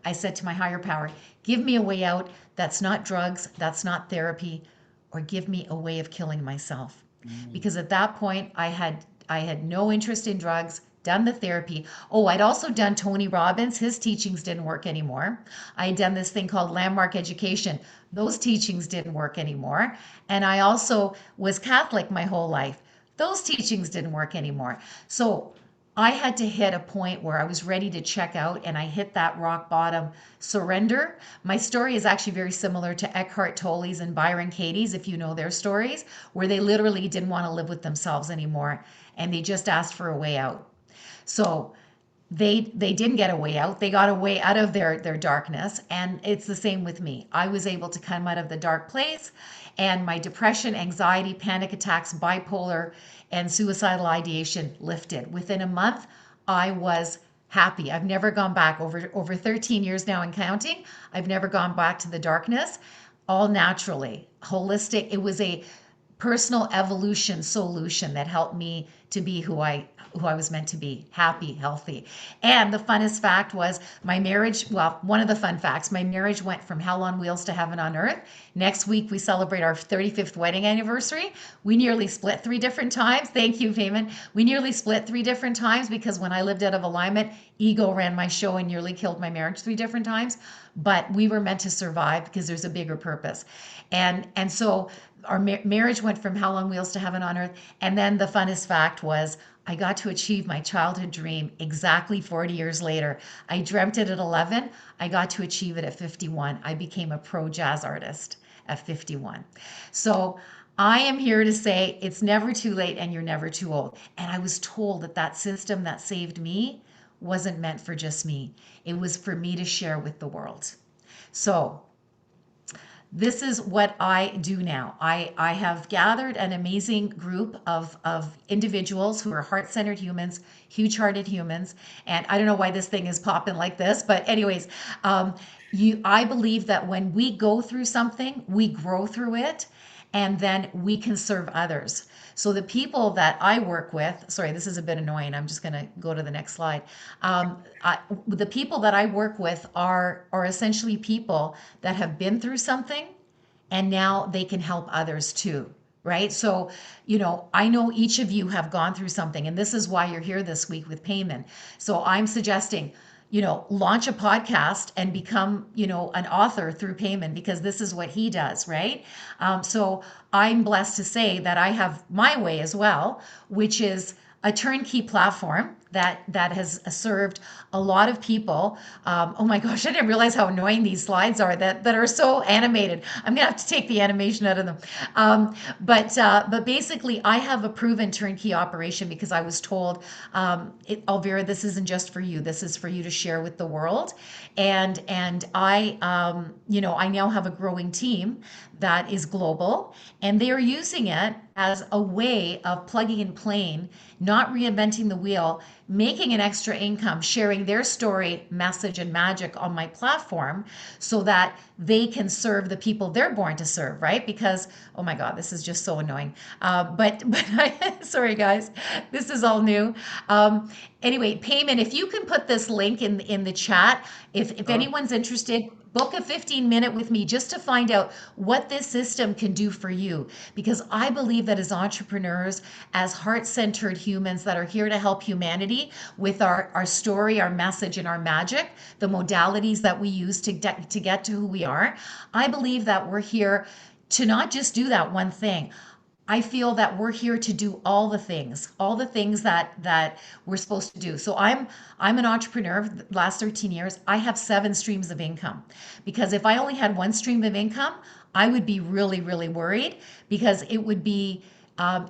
S3: I said to my higher power, give me a way out that's not drugs, that's not therapy, or give me a way of killing myself. Because at that point, I had no interest in drugs, done the therapy. Oh, I'd also done Tony Robbins. His teachings didn't work anymore. I had done this thing called landmark education. Those teachings didn't work anymore. And I also was Catholic my whole life. Those teachings didn't work anymore. So I had to hit a point where I was ready to check out, and I hit that rock bottom surrender. My story is actually very similar to Eckhart Tolle's and Byron Katie's, if you know their stories, where they literally didn't want to live with themselves anymore, and they just asked for a way out. So they didn't get a way out. They got a way out of their darkness, and it's the same with me. I was able to come out of the dark place, and my depression, anxiety, panic attacks, bipolar, and suicidal ideation lifted. Within a month, I was happy. I've never gone back over 13 years now and counting. I've never gone back to the darkness, all naturally, holistic. It was a personal evolution solution that helped me to be who I was meant to be, happy, healthy. And the funnest fact was my marriage, well, one of the fun facts, my marriage went from hell on wheels to heaven on earth. Next week, we celebrate our 35th wedding anniversary. We nearly split 3 different times. Thank you, Payman. We nearly split 3 different times because when I lived out of alignment, ego ran my show and nearly killed my marriage 3 different times. But we were meant to survive because there's a bigger purpose. And so our marriage went from hell on wheels to heaven on earth. And then the funnest fact was I got to achieve my childhood dream exactly 40 years later. I dreamt it at 11. I got to achieve it at 51. I became a pro jazz artist at 51. So I am here to say it's never too late and you're never too old. And I was told that that system that saved me wasn't meant for just me. It was for me to share with the world. So this is what I do now. I have gathered an amazing group of individuals who are heart-centered humans, huge-hearted humans. And I don't know why this thing is popping like this, but anyways, I believe that when we go through something, we grow through it. and then we can serve others. So the people that I work with, sorry, this is a bit annoying. I'm just going to go to the next slide. The people that I work with are essentially people that have been through something, and now they can help others too, right? So, I know each of you have gone through something, and this is why you're here this week with Payman. So I'm suggesting, launch a podcast and become, an author through Payman, because this is what he does, right? So I'm blessed to say that I have my way as well, which is a turnkey platform that has served a lot of people. Oh my gosh, I didn't realize how annoying these slides are that are so animated. I'm gonna have to take the animation out of them. But basically, I have a proven turnkey operation because I was told, Elvira, this isn't just for you. This is for you to share with the world. And I, I now have a growing team that is global, and they are using it as a way of plugging and playing, not reinventing the wheel, making an extra income, sharing their story, message, and magic on my platform so that they can serve the people they're born to serve, right? Because, oh my God, this is just so annoying. But sorry guys, this is all new. Anyway, Payman, if you can put this link in the chat, if anyone's interested, book a 15-minute with me just to find out what this system can do for you. Because I believe that as entrepreneurs, as heart-centered humans that are here to help humanity with our story, our message, and our magic, the modalities that we use to get to who we are, I believe that we're here to not just do that one thing. I feel that we're here to do all the things that we're supposed to do. So I'm an entrepreneur for the last 13 years. I have 7 streams of income, because if I only had one stream of income, I would be really, really worried, because it would be a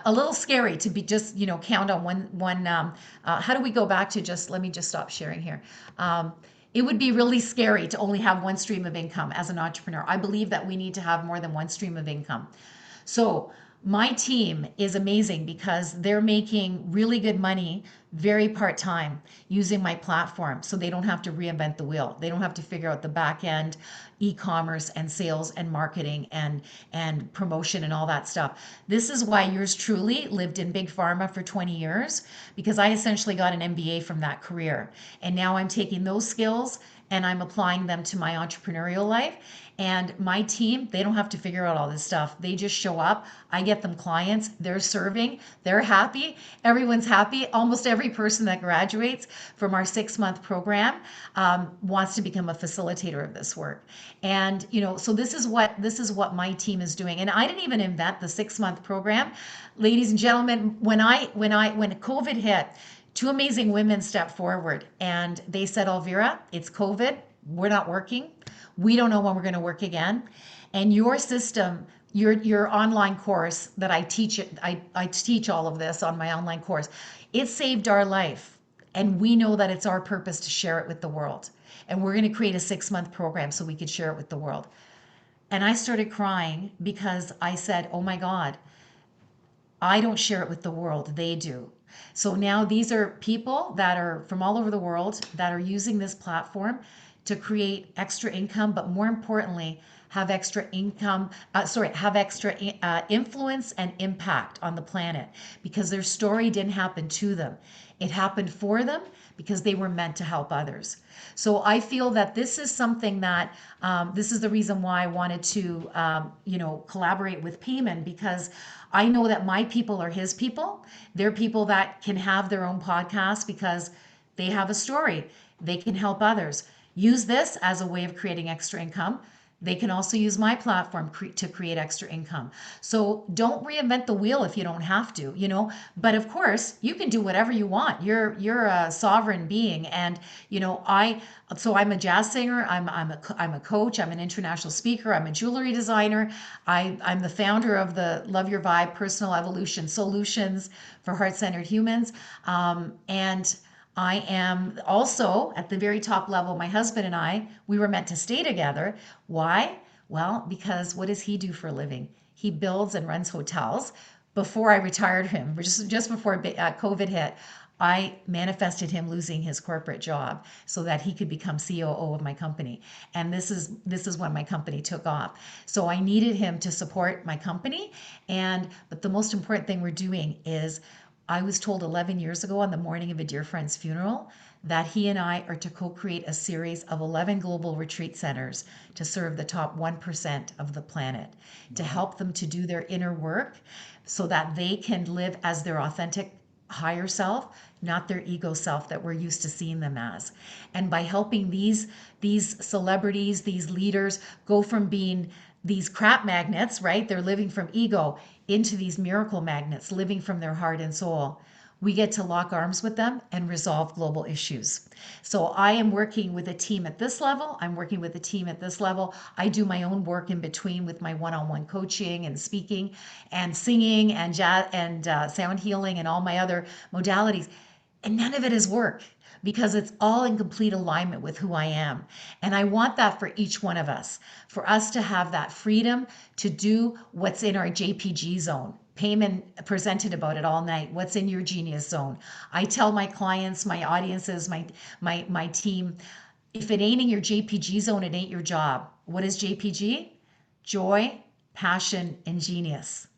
S3: little scary to be just, count on one. How do we go back to let me just stop sharing here. It would be really scary to only have one stream of income as an entrepreneur. I believe that we need to have more than one stream of income. So my team is amazing because they're making really good money, very part-time, using my platform. So they don't have to reinvent the wheel. They don't have to figure out the back end, e-commerce and sales and marketing and promotion and all that stuff. This is why yours truly lived in big pharma for 20 years, because I essentially got an MBA from that career. And now I'm taking those skills and I'm applying them to my entrepreneurial life. And my team, they don't have to figure out all this stuff. They just show up. I get them clients. They're serving. They're happy. Everyone's happy. Almost every person that graduates from our 6-month program wants to become a facilitator of this work. And so this is what my team is doing. And I didn't even invent the 6-month program, ladies and gentlemen. When COVID hit, 2 amazing women stepped forward and they said, Elvira, it's COVID. We're not working. We don't know when we're going to work again. And your system, your online course that I teach, I teach all of this on my online course. It saved our life. And we know that it's our purpose to share it with the world. And we're going to create a 6-month program so we could share it with the world. And I started crying because I said, oh my God, I don't share it with the world. They do. So now these are people that are from all over the world that are using this platform to create extra income, but more importantly, have extra income, have extra influence and impact on the planet, because their story didn't happen to them. It happened for them because they were meant to help others. So I feel that this is something that, this is the reason why I wanted to, collaborate with Payman, because I know that my people are his people. They're people that can have their own podcast because they have a story. They can help others. Use this as a way of creating extra income. They can also use my platform to create extra income. So don't reinvent the wheel if you don't have to, but of course you can do whatever you want. You're a sovereign being. And, I'm a jazz singer. I'm a coach. I'm an international speaker. I'm a jewelry designer. I'm the founder of the Love Your Vibe Personal Evolution Solutions for Heart-Centered Humans. And I am also at the very top level. My husband and I, we were meant to stay together. Why? Well, because what does he do for a living? He builds and runs hotels. Before I retired him, just before COVID hit, I manifested him losing his corporate job so that he could become COO of my company. And this is when my company took off. So I needed him to support my company. But the most important thing we're doing is, I was told 11 years ago on the morning of a dear friend's funeral that he and I are to co-create a series of 11 global retreat centers to serve the top 1% of the planet, to help them to do their inner work so that they can live as their authentic higher self, not their ego self that we're used to seeing them as. And by helping these celebrities, these leaders go from being these crap magnets, right? They're living from ego into these miracle magnets, living from their heart and soul. We get to lock arms with them and resolve global issues. So I am working with a team at this level. I'm working with a team at this level. I do my own work in between with my one-on-one coaching and speaking and singing and jazz and sound healing and all my other modalities. And none of it is work, because it's all in complete alignment with who I am. And I want that for each one of us, for us to have that freedom to do what's in our JPG zone. Payman presented about it all night. What's in your genius zone? I tell my clients, my audiences, my team, if it ain't in your JPG zone, it ain't your job. What is JPG? Joy, passion, and genius.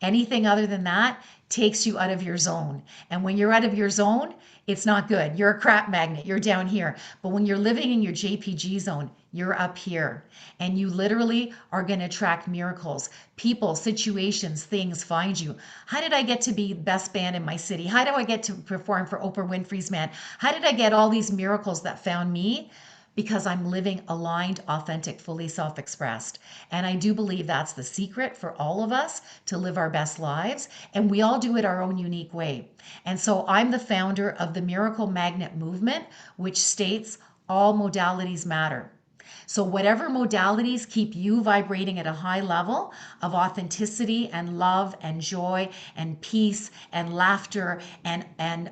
S3: Anything other than that takes you out of your zone. And when you're out of your zone, it's not good. You're a crap magnet. You're down here. But when you're living in your JPG zone, you're up here. And you literally are going to attract miracles. People, situations, things find you. How did I get to be best band in my city? How do I get to perform for Oprah Winfrey's Man? How did I get all these miracles that found me? Because I'm living aligned, authentic, fully self-expressed. And I do believe that's the secret for all of us to live our best lives. And we all do it our own unique way. And so I'm the founder of the Miracle Magnet Movement, which states all modalities matter. So whatever modalities keep you vibrating at a high level of authenticity and love and joy and peace and laughter and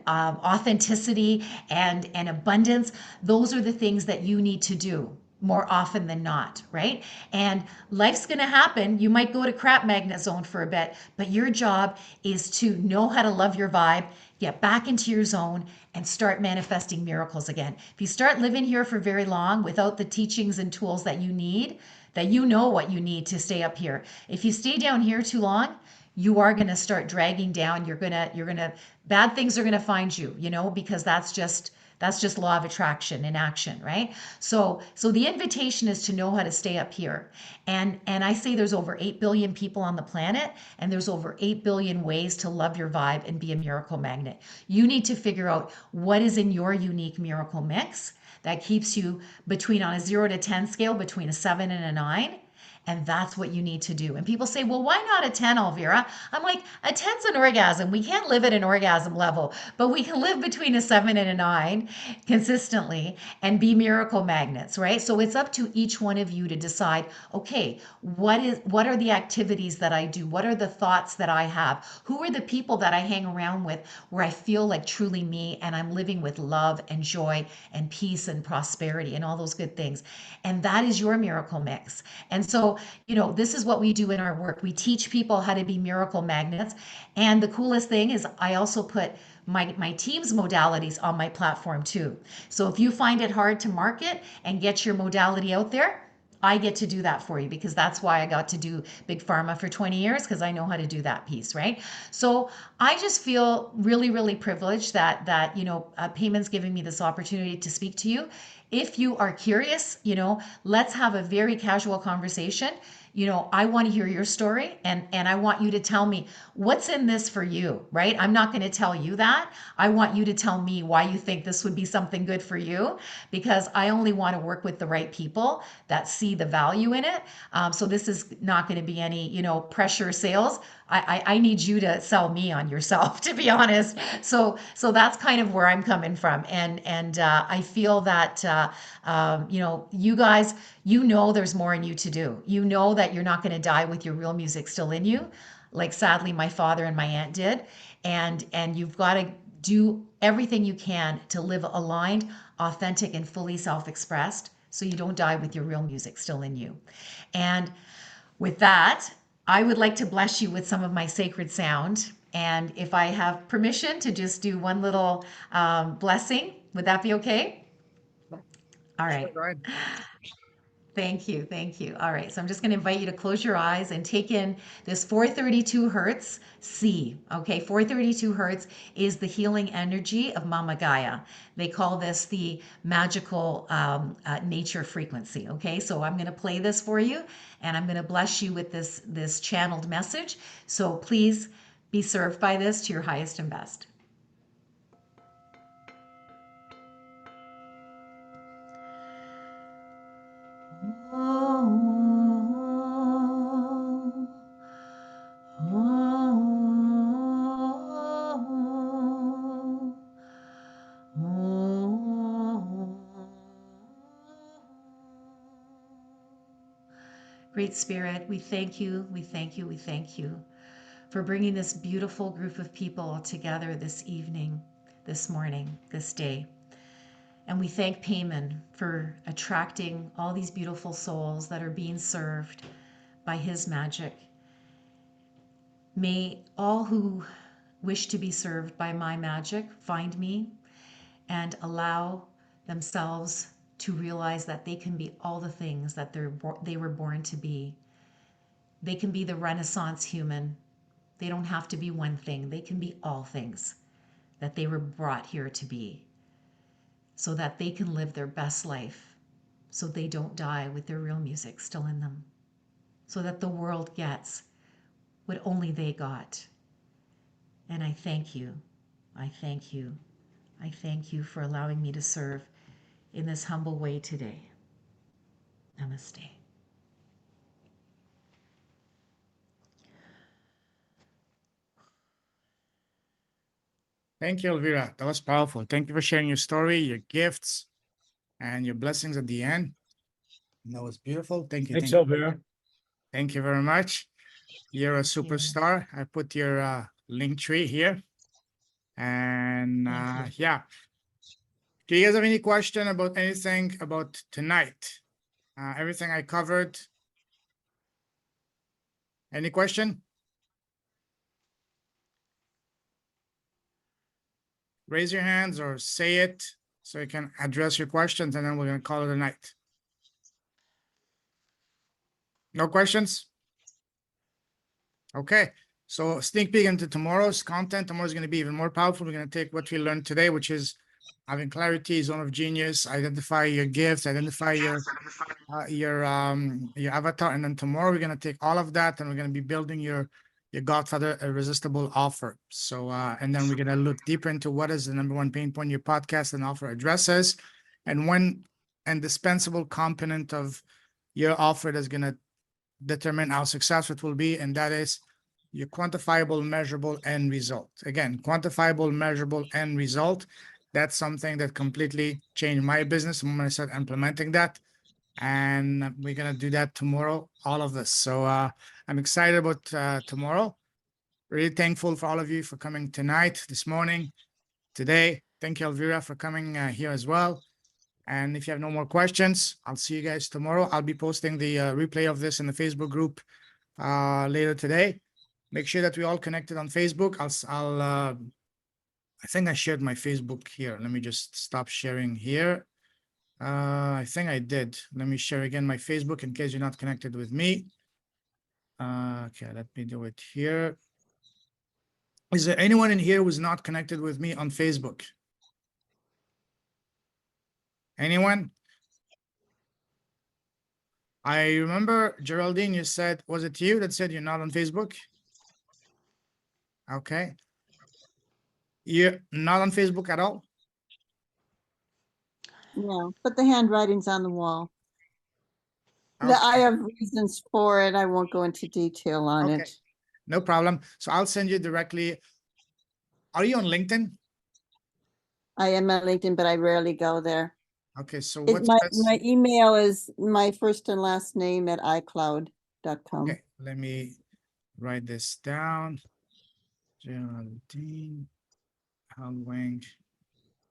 S3: authenticity and abundance, those are the things that you need to do more often than not, right? And life's going to happen. You might go to crap magnet zone for a bit, but your job is to know how to love your vibe, get back into your zone, and start manifesting miracles again. If you start living here for very long without the teachings and tools that you need, that you know what you need to stay up here. If you stay down here too long, you are going to start dragging down. Bad things are going to find you, because that's just law of attraction in action, right? So the invitation is to know how to stay up here. And I say there's over 8 billion people on the planet, and there's over 8 billion ways to love your vibe and be a miracle magnet. You need to figure out what is in your unique miracle mix that keeps you between, on a 0 to 10 scale, between a 7 and a 9. And that's what you need to do. And people say, well, why not a 10, Elvira? I'm like, a 10's an orgasm. We can't live at an orgasm level, but we can live between a 7 and a 9 consistently and be miracle magnets, right? So it's up to each one of you to decide, okay, what are the activities that I do? What are the thoughts that I have? Who are the people that I hang around with where I feel like truly me and I'm living with love and joy and peace and prosperity and all those good things? And that is your miracle mix. And so, this is what we do in our work. We teach people how to be miracle magnets. And the coolest thing is I also put my team's modalities on my platform too. So if you find it hard to market and get your modality out there, I get to do that for you, because that's why I got to do Big Pharma for 20 years, because I know how to do that piece, right? So I just feel really, really privileged that Payman's giving me this opportunity to speak to you. If you are curious, let's have a very casual conversation. I want to hear your story, and I want you to tell me what's in this for you, right? I'm not going to tell you that. I want you to tell me why you think this would be something good for you, because I only want to work with the right people that see the value in it. So this is not going to be any, pressure sales. I need you to sell me on yourself, to be honest. So that's kind of where I'm coming from. And I feel that, you guys, there's more in you to do. That you're not going to die with your real music still in you, like sadly my father and my aunt did. And you've got to do everything you can to live aligned, authentic, and fully self-expressed, so you don't die with your real music still in you. And with that, I would like to bless you with some of my sacred sound. And if I have permission to just do one little blessing, would that be okay? All right.
S1: Go ahead.
S3: Thank you. Thank you. All right. So I'm just going to invite you to close your eyes and take in this 432 hertz C. Okay. 432 hertz is the healing energy of Mama Gaia. They call this the magical nature frequency. Okay. So I'm going to play this for you and I'm going to bless you with this channeled message. So please be served by this to your highest and best. Great Spirit, we thank you, we thank you, we thank you for bringing this beautiful group of people together this evening, this morning, this day. And we thank Payman for attracting all these beautiful souls that are being served by his magic. May all who wish to be served by my magic find me and allow themselves to realize that they can be all the things that they were born to be. They can be the Renaissance human. They don't have to be one thing. They can be all things that they were brought here to be, so that they can live their best life, so they don't die with their real music still in them, so that the world gets what only they got. And I thank you. I thank you. I thank you for allowing me to serve in this humble way today. Namaste.
S1: Thank you, Elvira. That was powerful. Thank you for sharing your story, your gifts, and your blessings at the end. That was beautiful. Thank you.
S2: Thanks,
S1: Thank you.
S2: Elvira.
S1: Thank you very much. You're a
S3: Thank you.
S1: superstar. I put your link tree here. And
S3: Thank you.
S1: yeah. Do you guys have any question about anything about tonight? Everything I covered. Any question? Raise your hands or say it so you can address your questions, and then we're going to call it a night. No questions? Okay. So sneak peek into tomorrow's content. Tomorrow's going to be even more powerful. We're going to take what we learned today, which is having clarity, zone of genius, identify your gifts, identify your avatar, and then tomorrow we're going to take all of that and we're going to be building your Godfather irresistible offer. So and then we're going to look deeper into what is the #1 pain point your podcast and offer addresses, and one indispensable component of your offer that's going to determine how successful it will be, and that is your quantifiable, measurable end result. Again, quantifiable, measurable end result. That's something that completely changed my business. I'm going to start implementing that, and we're going to do that tomorrow, all of this. So I'm excited about tomorrow. Really thankful for all of you for coming tonight, this morning, today. Thank you, Elvira, for coming here as well. And if you have no more questions, I'll see you guys tomorrow. I'll be posting the replay of this in the Facebook group later today. Make sure that we all connected on Facebook. I think I shared my Facebook here. Let me just stop sharing here. I think I did. Let me share again my Facebook in case you're not connected with me. Okay, let me do it here. Is there anyone in here who's not connected with me on Facebook? Anyone? I remember, Geraldine, you said, was it you that said you're not on Facebook? Okay. You're not on Facebook at all?
S11: No, but the handwriting's on the wall. I
S1: Okay.
S11: have reasons for it. I won't go into detail on
S1: Okay.
S11: it.
S1: No problem. So I'll send you directly. Are you on LinkedIn?
S11: I am on LinkedIn, but I rarely go there.
S1: Okay, so
S11: It,
S1: what's
S11: my,
S1: best?
S11: my email is my first and last name at iCloud.com.
S1: Okay, let me write this down. Geraldine Hellwing.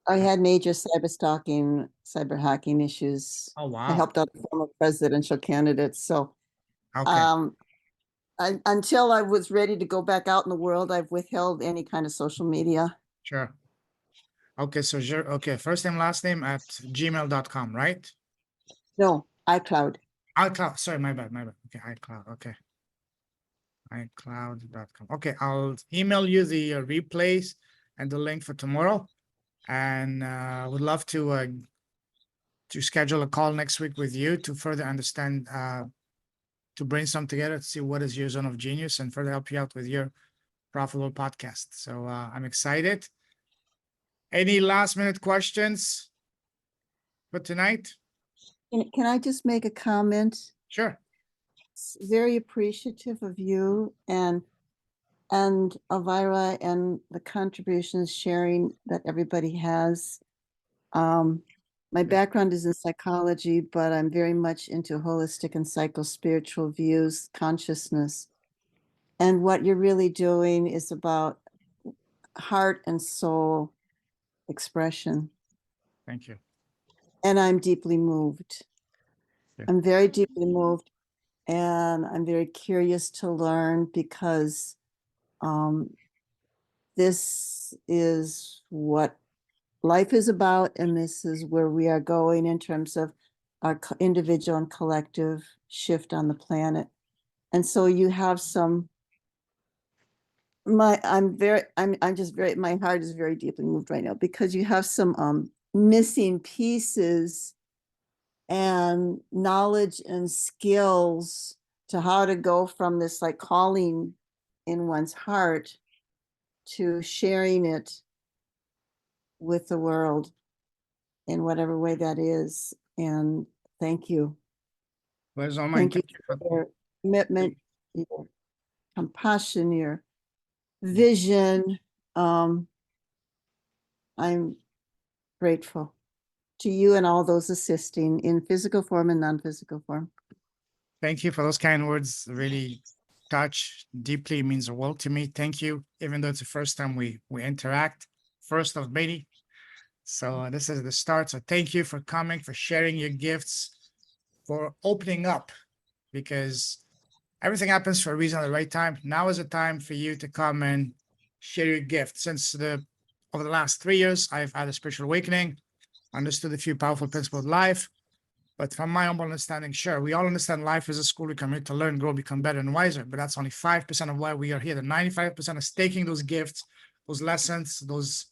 S11: I had major cyber stalking, cyber hacking issues.
S1: Oh,
S11: I
S1: wow.
S11: helped out former presidential candidates. So
S1: Okay.
S11: until I was ready to go back out in the world, I've withheld any kind of social media.
S1: Sure. Okay, so okay, first name, last name at gmail.com, right?
S11: No, iCloud.
S1: iCloud, sorry, my bad. Okay, iCloud, okay. iCloud.com. Okay, I'll email you the replays and the link for tomorrow. And would love to schedule a call next week with you to further understand, to brainstorm together to see what is your zone of genius and further help you out with your profitable podcast. So I'm excited. Any last minute questions for tonight?
S11: Can I just make a comment?
S1: Sure.
S11: Very appreciative of you and Elvira and the contributions sharing that everybody has. My background is in psychology, but I'm very much into holistic and psycho-spiritual views, consciousness. And what you're really doing is about heart and soul expression.
S1: Thank you.
S11: And I'm deeply moved.
S1: Yeah.
S11: I'm very deeply moved, and I'm very curious to learn because this is what life is about, and this is where we are going in terms of our individual and collective shift on the planet. And so you have some, my heart is very deeply moved right now because you have some missing pieces and knowledge and skills to how to go from this like calling in one's heart to sharing it with the world in whatever way that is. And thank you.
S1: Where's all mine?
S11: Thank you for your commitment, your compassion, your vision. I'm grateful to you and all those assisting in physical form and non-physical form.
S1: Thank you for those kind words. Really touch deeply, means the world to me. Thank you. Even though it's the first time we interact, first of many. So this is the start. So thank you for coming, for sharing your gifts, for opening up, because everything happens for a reason at the right time. Now is the time for you to come and share your gift. Since over the last 3 years, I've had a spiritual awakening, understood a few powerful principles of life. But from my humble understanding, sure, we all understand life is a school. We come here to learn, grow, become better and wiser. But that's only 5% of why we are here. The 95% is taking those gifts, those lessons, those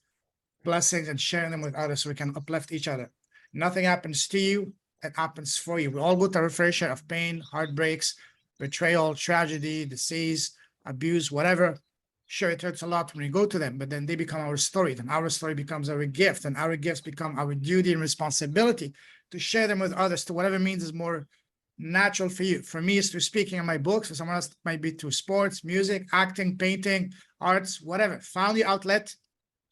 S1: blessings, and sharing them with others so we can uplift each other. Nothing happens to you, it happens for you. We all go through a fair share of pain, heartbreaks, betrayal, tragedy, disease, abuse, whatever. Sure, it hurts a lot when we go to them, but then they become our story. Then our story becomes our gift, and our gifts become our duty and responsibility to share them with others to whatever means is more natural for you. For me, it's through speaking in my books. For someone else, it might be through sports, music, acting, painting, arts, whatever. Find the outlet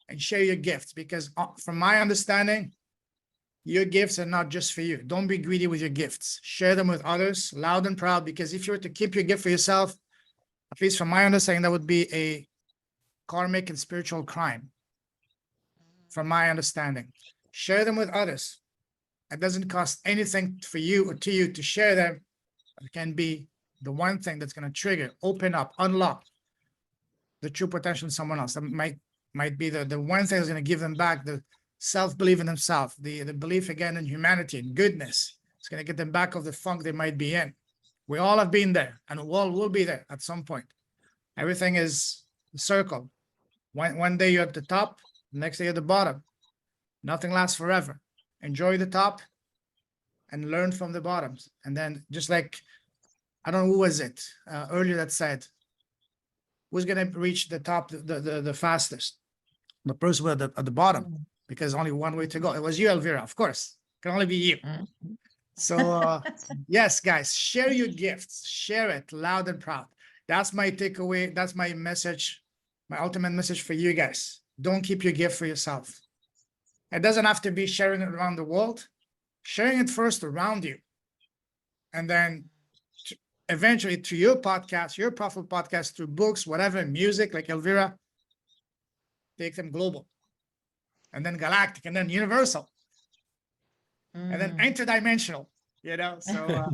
S1: and share your gifts, because from my understanding, your gifts are not just for you. Don't be greedy with your gifts. Share them with others, loud and proud, because if you were to keep your gift for yourself, at least from my understanding, that would be a karmic and spiritual crime. From my understanding, share them with others. It doesn't cost anything for you or to you to share them. It can be the one thing that's going to trigger, open up, unlock the true potential in someone else. That might be the one thing that's going to give them back the self-belief in themselves, the belief again in humanity and goodness. It's going to get them back of the funk they might be in. We all have been there, and we all will be there at some point. Everything is a circle. One day you're at the top, the next day you're at the bottom. Nothing lasts forever. Enjoy the top and learn from the bottoms. And then just like, I don't know who was it earlier that said, who's going to reach the top the fastest? The person at the bottom, because only one way to go. It was you, Elvira, of course. It can only be you. So yes, guys, share your gifts. Share it loud and proud. That's my takeaway. That's my message, my ultimate message for you guys. Don't keep your gift for yourself. It doesn't have to be sharing it around the world. Sharing it first around you. And then eventually through your podcast, your profitable podcast, through books, whatever, music, like Elvira, take them global. And then galactic, and then universal. And then interdimensional, you know? So,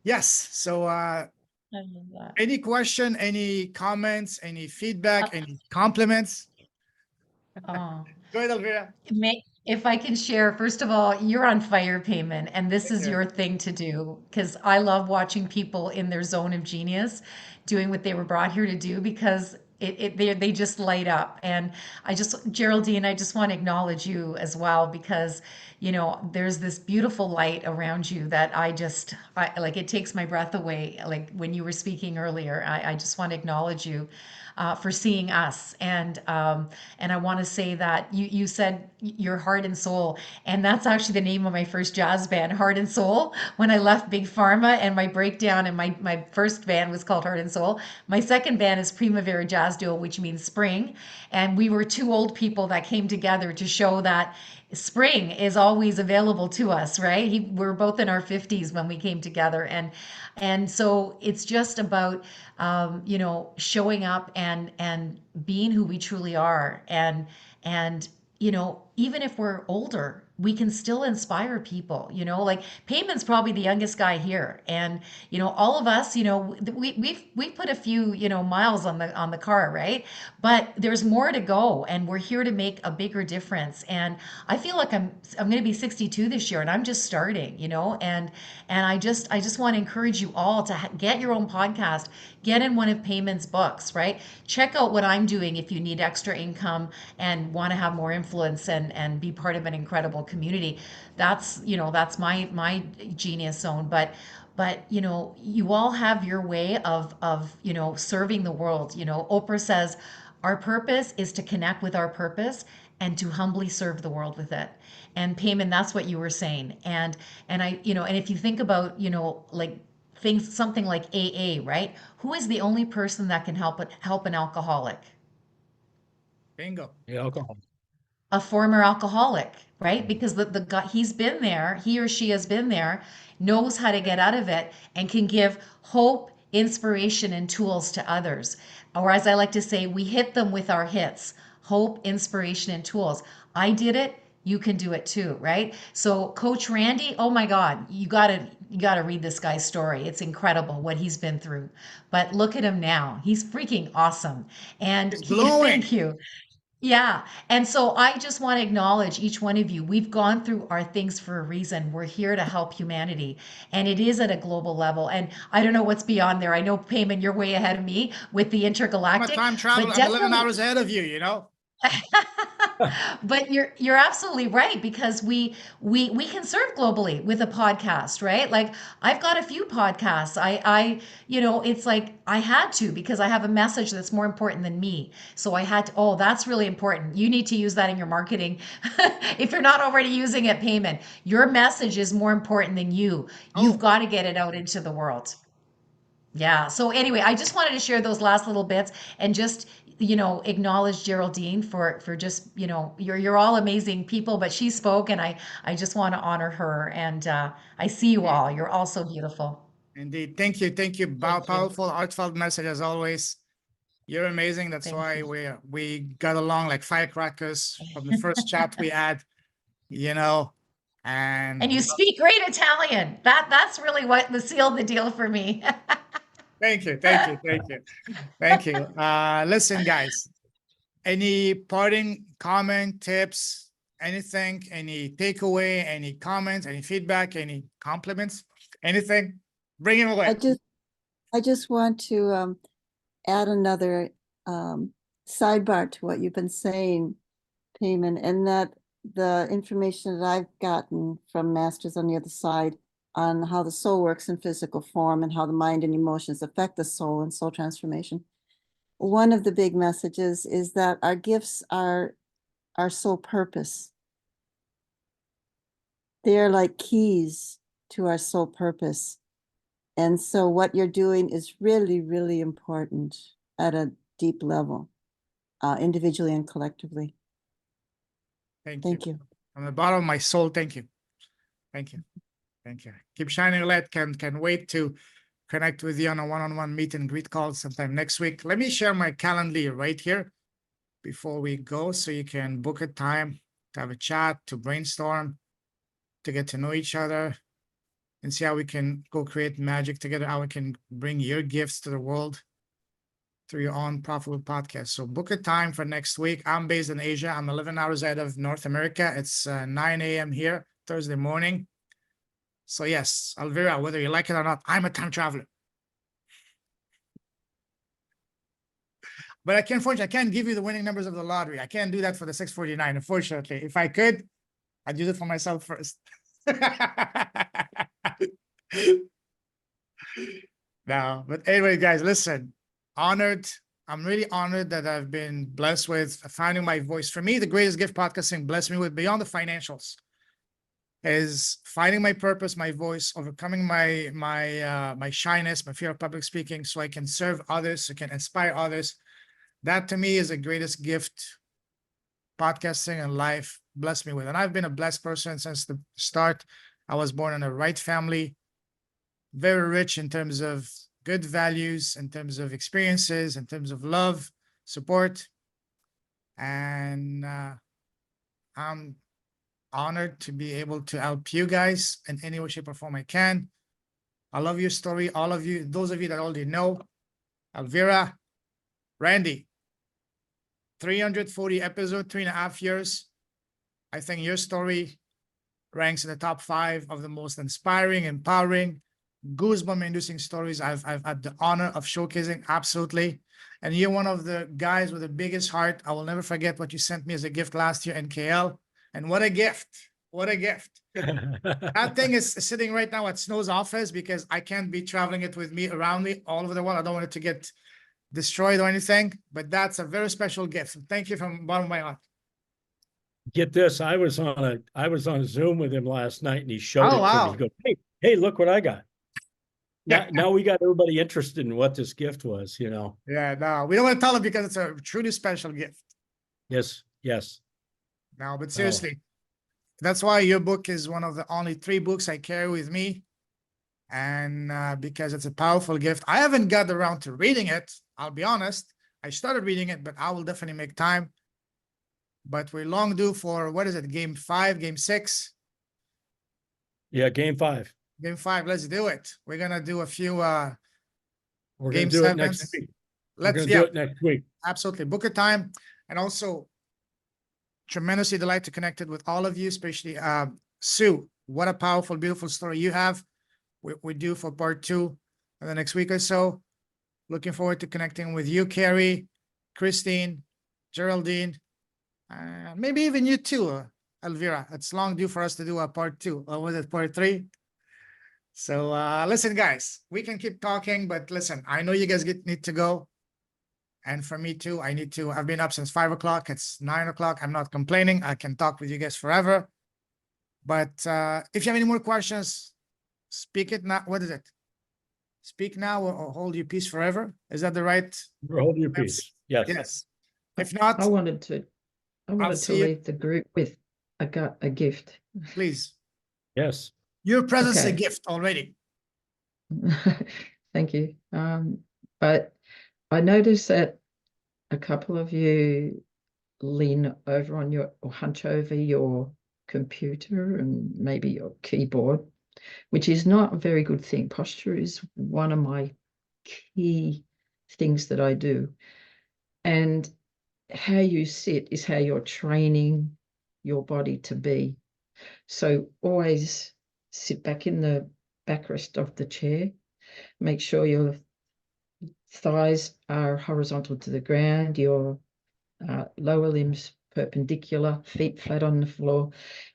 S1: yes. So
S3: I love that.
S1: Any question, any comments, any feedback, any compliments?
S3: Oh.
S1: Go ahead, Elvira.
S3: If I can share, first of all, you're on fire, Payment, and this
S1: Thank
S3: is
S1: you.
S3: your thing to do because I love watching people in their zone of genius doing what they were brought here to do because they just light up. And Geraldine, I just want to acknowledge you as well because there's this beautiful light around you that I like. It takes my breath away. Like when you were speaking earlier, I just want to acknowledge you. For seeing us, and I want to say that you said your heart and soul, and that's actually the name of my first jazz band, Heart and Soul. When I left Big Pharma, and my breakdown, and my first band was called Heart and Soul. My second band is Primavera Jazz Duo, which means spring, and we were two old people that came together to show that spring is always available to us, right? We're both in our 50s when we came together, and so it's just about showing up and being who we truly are, and even if we're older, we can still inspire people. Like Payment's probably the youngest guy here, and all of us, we've put a few miles on the car, right? But there's more to go, and we're here to make a bigger difference. And I feel like I'm going to be 62 this year, and I'm just starting, and I just want to encourage you all to get your own podcast, get in one of Payment's books, right? Check out what I'm doing if you need extra income and want to have more influence and be part of an incredible community. That's my genius zone. But you all have your way of serving the world. Oprah says our purpose is to connect with our purpose and to humbly serve the world with it. And Payment, that's what you were saying. And I, and if you think about, like things, something like AA, right? Who is the only person that can help an alcoholic?
S1: Bingo.
S2: Yeah, alcohol.
S3: A former alcoholic, right? Because the guy, he's been there, he or she has been there, knows how to get out of it, and can give hope, inspiration, and tools to others. Or as I like to say, we hit them with our hits: hope, inspiration, and tools. I did it. You can do it too, right? So Coach Randy, oh my God, you gotta read this guy's story. It's incredible what he's been through. But look at him now. He's freaking awesome. And
S1: It's glowing.
S3: thank you. Yeah. And so I just want to acknowledge each one of you. We've gone through our things for a reason. We're here to help humanity. And it is at a global level. And I don't know what's beyond there. I know, Payment, you're way ahead of me with the
S1: I'm a
S3: intergalactic.
S1: time traveler.
S3: But
S1: I'm 11
S3: definitely,
S1: hours ahead of you,
S3: but you're absolutely right, because we can serve globally with a podcast, right? Like I've got a few podcasts. It's like I had to, because I have a message that's more important than me. So I had to, oh, that's really important. You need to use that in your marketing. If you're not already using it, Payment, your message is more important than you. You've
S1: Oh.
S3: got to get it out into the world. Yeah. So anyway, I just wanted to share those last little bits and just, acknowledge Geraldine for just, you're all amazing people, but she spoke, and I just want to honor her. And I see you all. You're all so beautiful.
S1: Indeed. Thank you. Thank you.
S3: Thank you.
S1: Powerful, heartfelt message as always. You're amazing. That's
S3: Thank
S1: why
S3: you.
S1: we got along like firecrackers from the first chat we had, and
S3: And you speak great Italian. That's really what sealed the deal for me.
S1: thank you. Thank you. Thank you. Thank you. Listen, guys, any parting comment, tips, anything, any takeaway, any comments, any feedback, any compliments, anything? Bring it away.
S11: I just want to add another sidebar to what you've been saying, Payman, and that the information that I've gotten from Masters on the Other Side on how the soul works in physical form and how the mind and emotions affect the soul and soul transformation. One of the big messages is that our gifts are our soul purpose. They are like keys to our soul purpose. And so what you're doing is really, really important at a deep level, individually and collectively. Thank you.
S1: From the bottom of my soul, thank you. Thank you. Thank you. Keep shining light. Can wait to connect with you on a one-on-one meet and greet call sometime next week. Let me share my calendar right here before we go, so you can book a time to have a chat, to brainstorm, to get to know each other. and see how we can go create magic together, how we can bring your gifts to the world through your own profitable podcast. So book a time for next week. I'm based in Asia. I'm 11 hours out of North America. It's 9 a.m. here, Thursday morning. So yes, Elvira, whether you like it or not, I'm a time traveler. But I can't give you the winning numbers of the lottery. I can't do that for the 649, unfortunately. If I could, I'd use it for myself first. No, but anyway, guys, listen, honored. I'm really honored that I've been blessed with finding my voice. For me, the greatest gift podcasting blessed me with beyond the financials is finding my purpose, my voice, overcoming my shyness, my fear of public speaking, so I can serve others, so I can inspire others. That to me is the greatest gift podcasting and life blessed me with. And I've been a blessed person since the start. I was born in a right family, very rich in terms of good values, in terms of experiences, in terms of love, support. And I'm honored to be able to help you guys in any way, shape, or form I can. I love your story, all of you, those of you that already know. Elvira, Randy, 340 episodes, 3.5 years. I think your story ranks in the top 5 of the most inspiring, empowering, goosebump inducing stories I've had the honor of showcasing. Absolutely. And you're one of the guys with the biggest heart. I will never forget what you sent me as a gift last year in KL. And what a gift. What a gift. That thing is sitting right now at Snow's office because I can't be traveling it with me around me all over the world. I don't want it to get destroyed or anything, but that's a very special gift. So thank you from the bottom of my heart.
S2: Get this, I was on a Zoom with him last night and he showed it to
S1: wow.
S2: me. He goes, hey, look what I got. Now we got everybody interested in what this gift was, you know.
S1: Yeah, no, we don't want to tell him because it's a truly special gift.
S2: Yes.
S1: No, but seriously, that's why your book is one of the only 3 books I carry with me. And because it's a powerful gift. I haven't got around to reading it. I'll be honest. I started reading it, but I will definitely make time. But we're long due for, what is it? Game 5, game 6?
S2: Yeah, game 5.
S1: Game 5, let's do it. We're going to do a few
S2: We're going
S1: game
S2: to do it
S1: 7s.
S2: next week.
S1: Let's
S2: We're going to do it next week.
S1: Absolutely. Book a time. And also, tremendously delighted to connect with all of you, especially Sue. What a powerful, beautiful story you have. We do for part 2 in the next week or so. Looking forward to connecting with you, Carrie, Christine, Geraldine, maybe even you too, Elvira. It's long due for us to do a part 2, or was it part 3? So listen, guys, we can keep talking, but listen, I know you guys need to go. And for me too, I've been up since 5 o'clock. It's 9 o'clock. I'm not complaining. I can talk with you guys forever. But if you have any more questions, speak it now. What is it? Speak now or hold your peace forever. Is that the right?
S2: Hold your peace.
S1: Yes. If not,
S8: I wanted to
S1: see
S8: leave the group with a gift.
S1: Please.
S2: Yes.
S1: Your presence is a
S8: Okay.
S1: gift already.
S8: Thank you. But I noticed that a couple of you lean over on your, or hunch over your computer and maybe your keyboard, which is not a very good thing. Posture is one of my key things that I do. And how you sit is how you're training your body to be. So always sit back in the backrest of the chair. Make sure your thighs are horizontal to the ground, your lower limbs perpendicular, feet flat on the floor,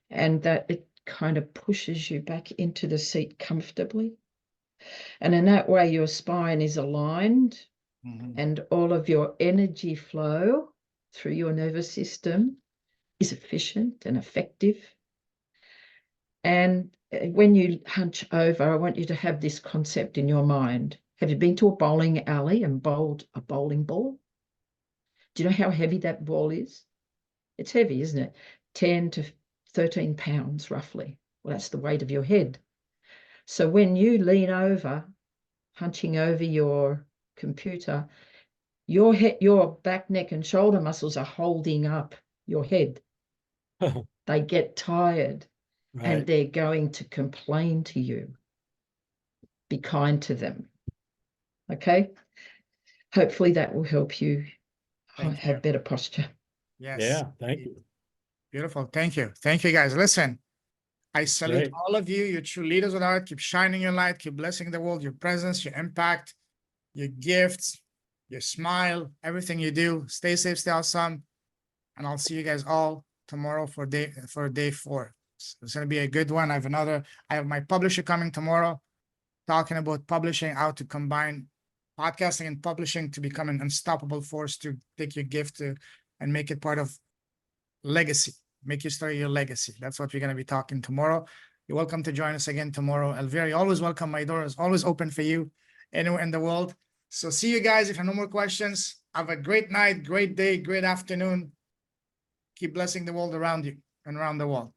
S8: and that it kind of pushes you back into the seat comfortably. And in that way, your spine is aligned and all of your energy flow through your nervous system is efficient and effective. And when you hunch over, I want you to have this concept in your mind. Have you been to a bowling alley and bowled a bowling ball? Do you know how heavy that ball is? It's heavy, isn't it? 10 to 13 pounds, roughly. Well, that's the weight of your head. So when you lean over, hunching over your computer, your head, your back, neck, and shoulder muscles are holding up your head. They get tired.
S2: Right.
S8: And they're going to complain to you. be kind to them. Okay. Hopefully that will help you
S1: Thank
S8: have
S1: you.
S8: better posture.
S1: Yes.
S2: Yeah, thank you.
S1: Beautiful. Thank you. Thank you, guys. Listen, I salute
S2: Great.
S1: all of you. You're true leaders of the art. Keep shining your light. Keep blessing the world. Your presence, your impact, your gifts, your smile, everything you do. Stay safe, stay awesome. And I'll see you guys all tomorrow for day 4. It's going to be a good one. I have my publisher coming tomorrow, talking about publishing, how to combine podcasting and publishing to become an unstoppable force to take your gift to and make it part of legacy. Make your story your legacy. That's what we're going to be talking tomorrow. You're welcome to join us again tomorrow. Elvira, you're always welcome. My door is always open for you anywhere in the world. So see you guys. If you have no more questions, have a great night, great day, great afternoon. Keep blessing the world around you and around the world.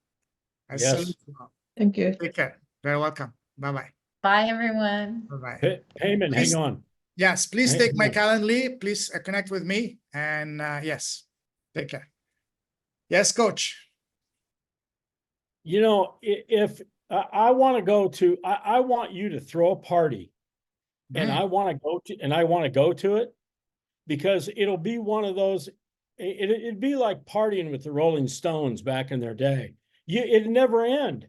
S1: I
S2: Yes.
S1: salute you all.
S8: Thank you.
S1: Take care. Very welcome. Bye-bye.
S3: Bye, everyone.
S1: Bye-bye.
S2: Payment,
S1: Please-
S2: hang on.
S1: Yes, please
S2: Hang
S1: take my
S2: on.
S1: Calendly. Please connect with me. And yes, take care. Yes, coach.
S2: You know, if I want to go to, I want you to throw a party and I want to go to it because it'll be one of those, it'd be like partying with the Rolling Stones back in their day. It'd never end.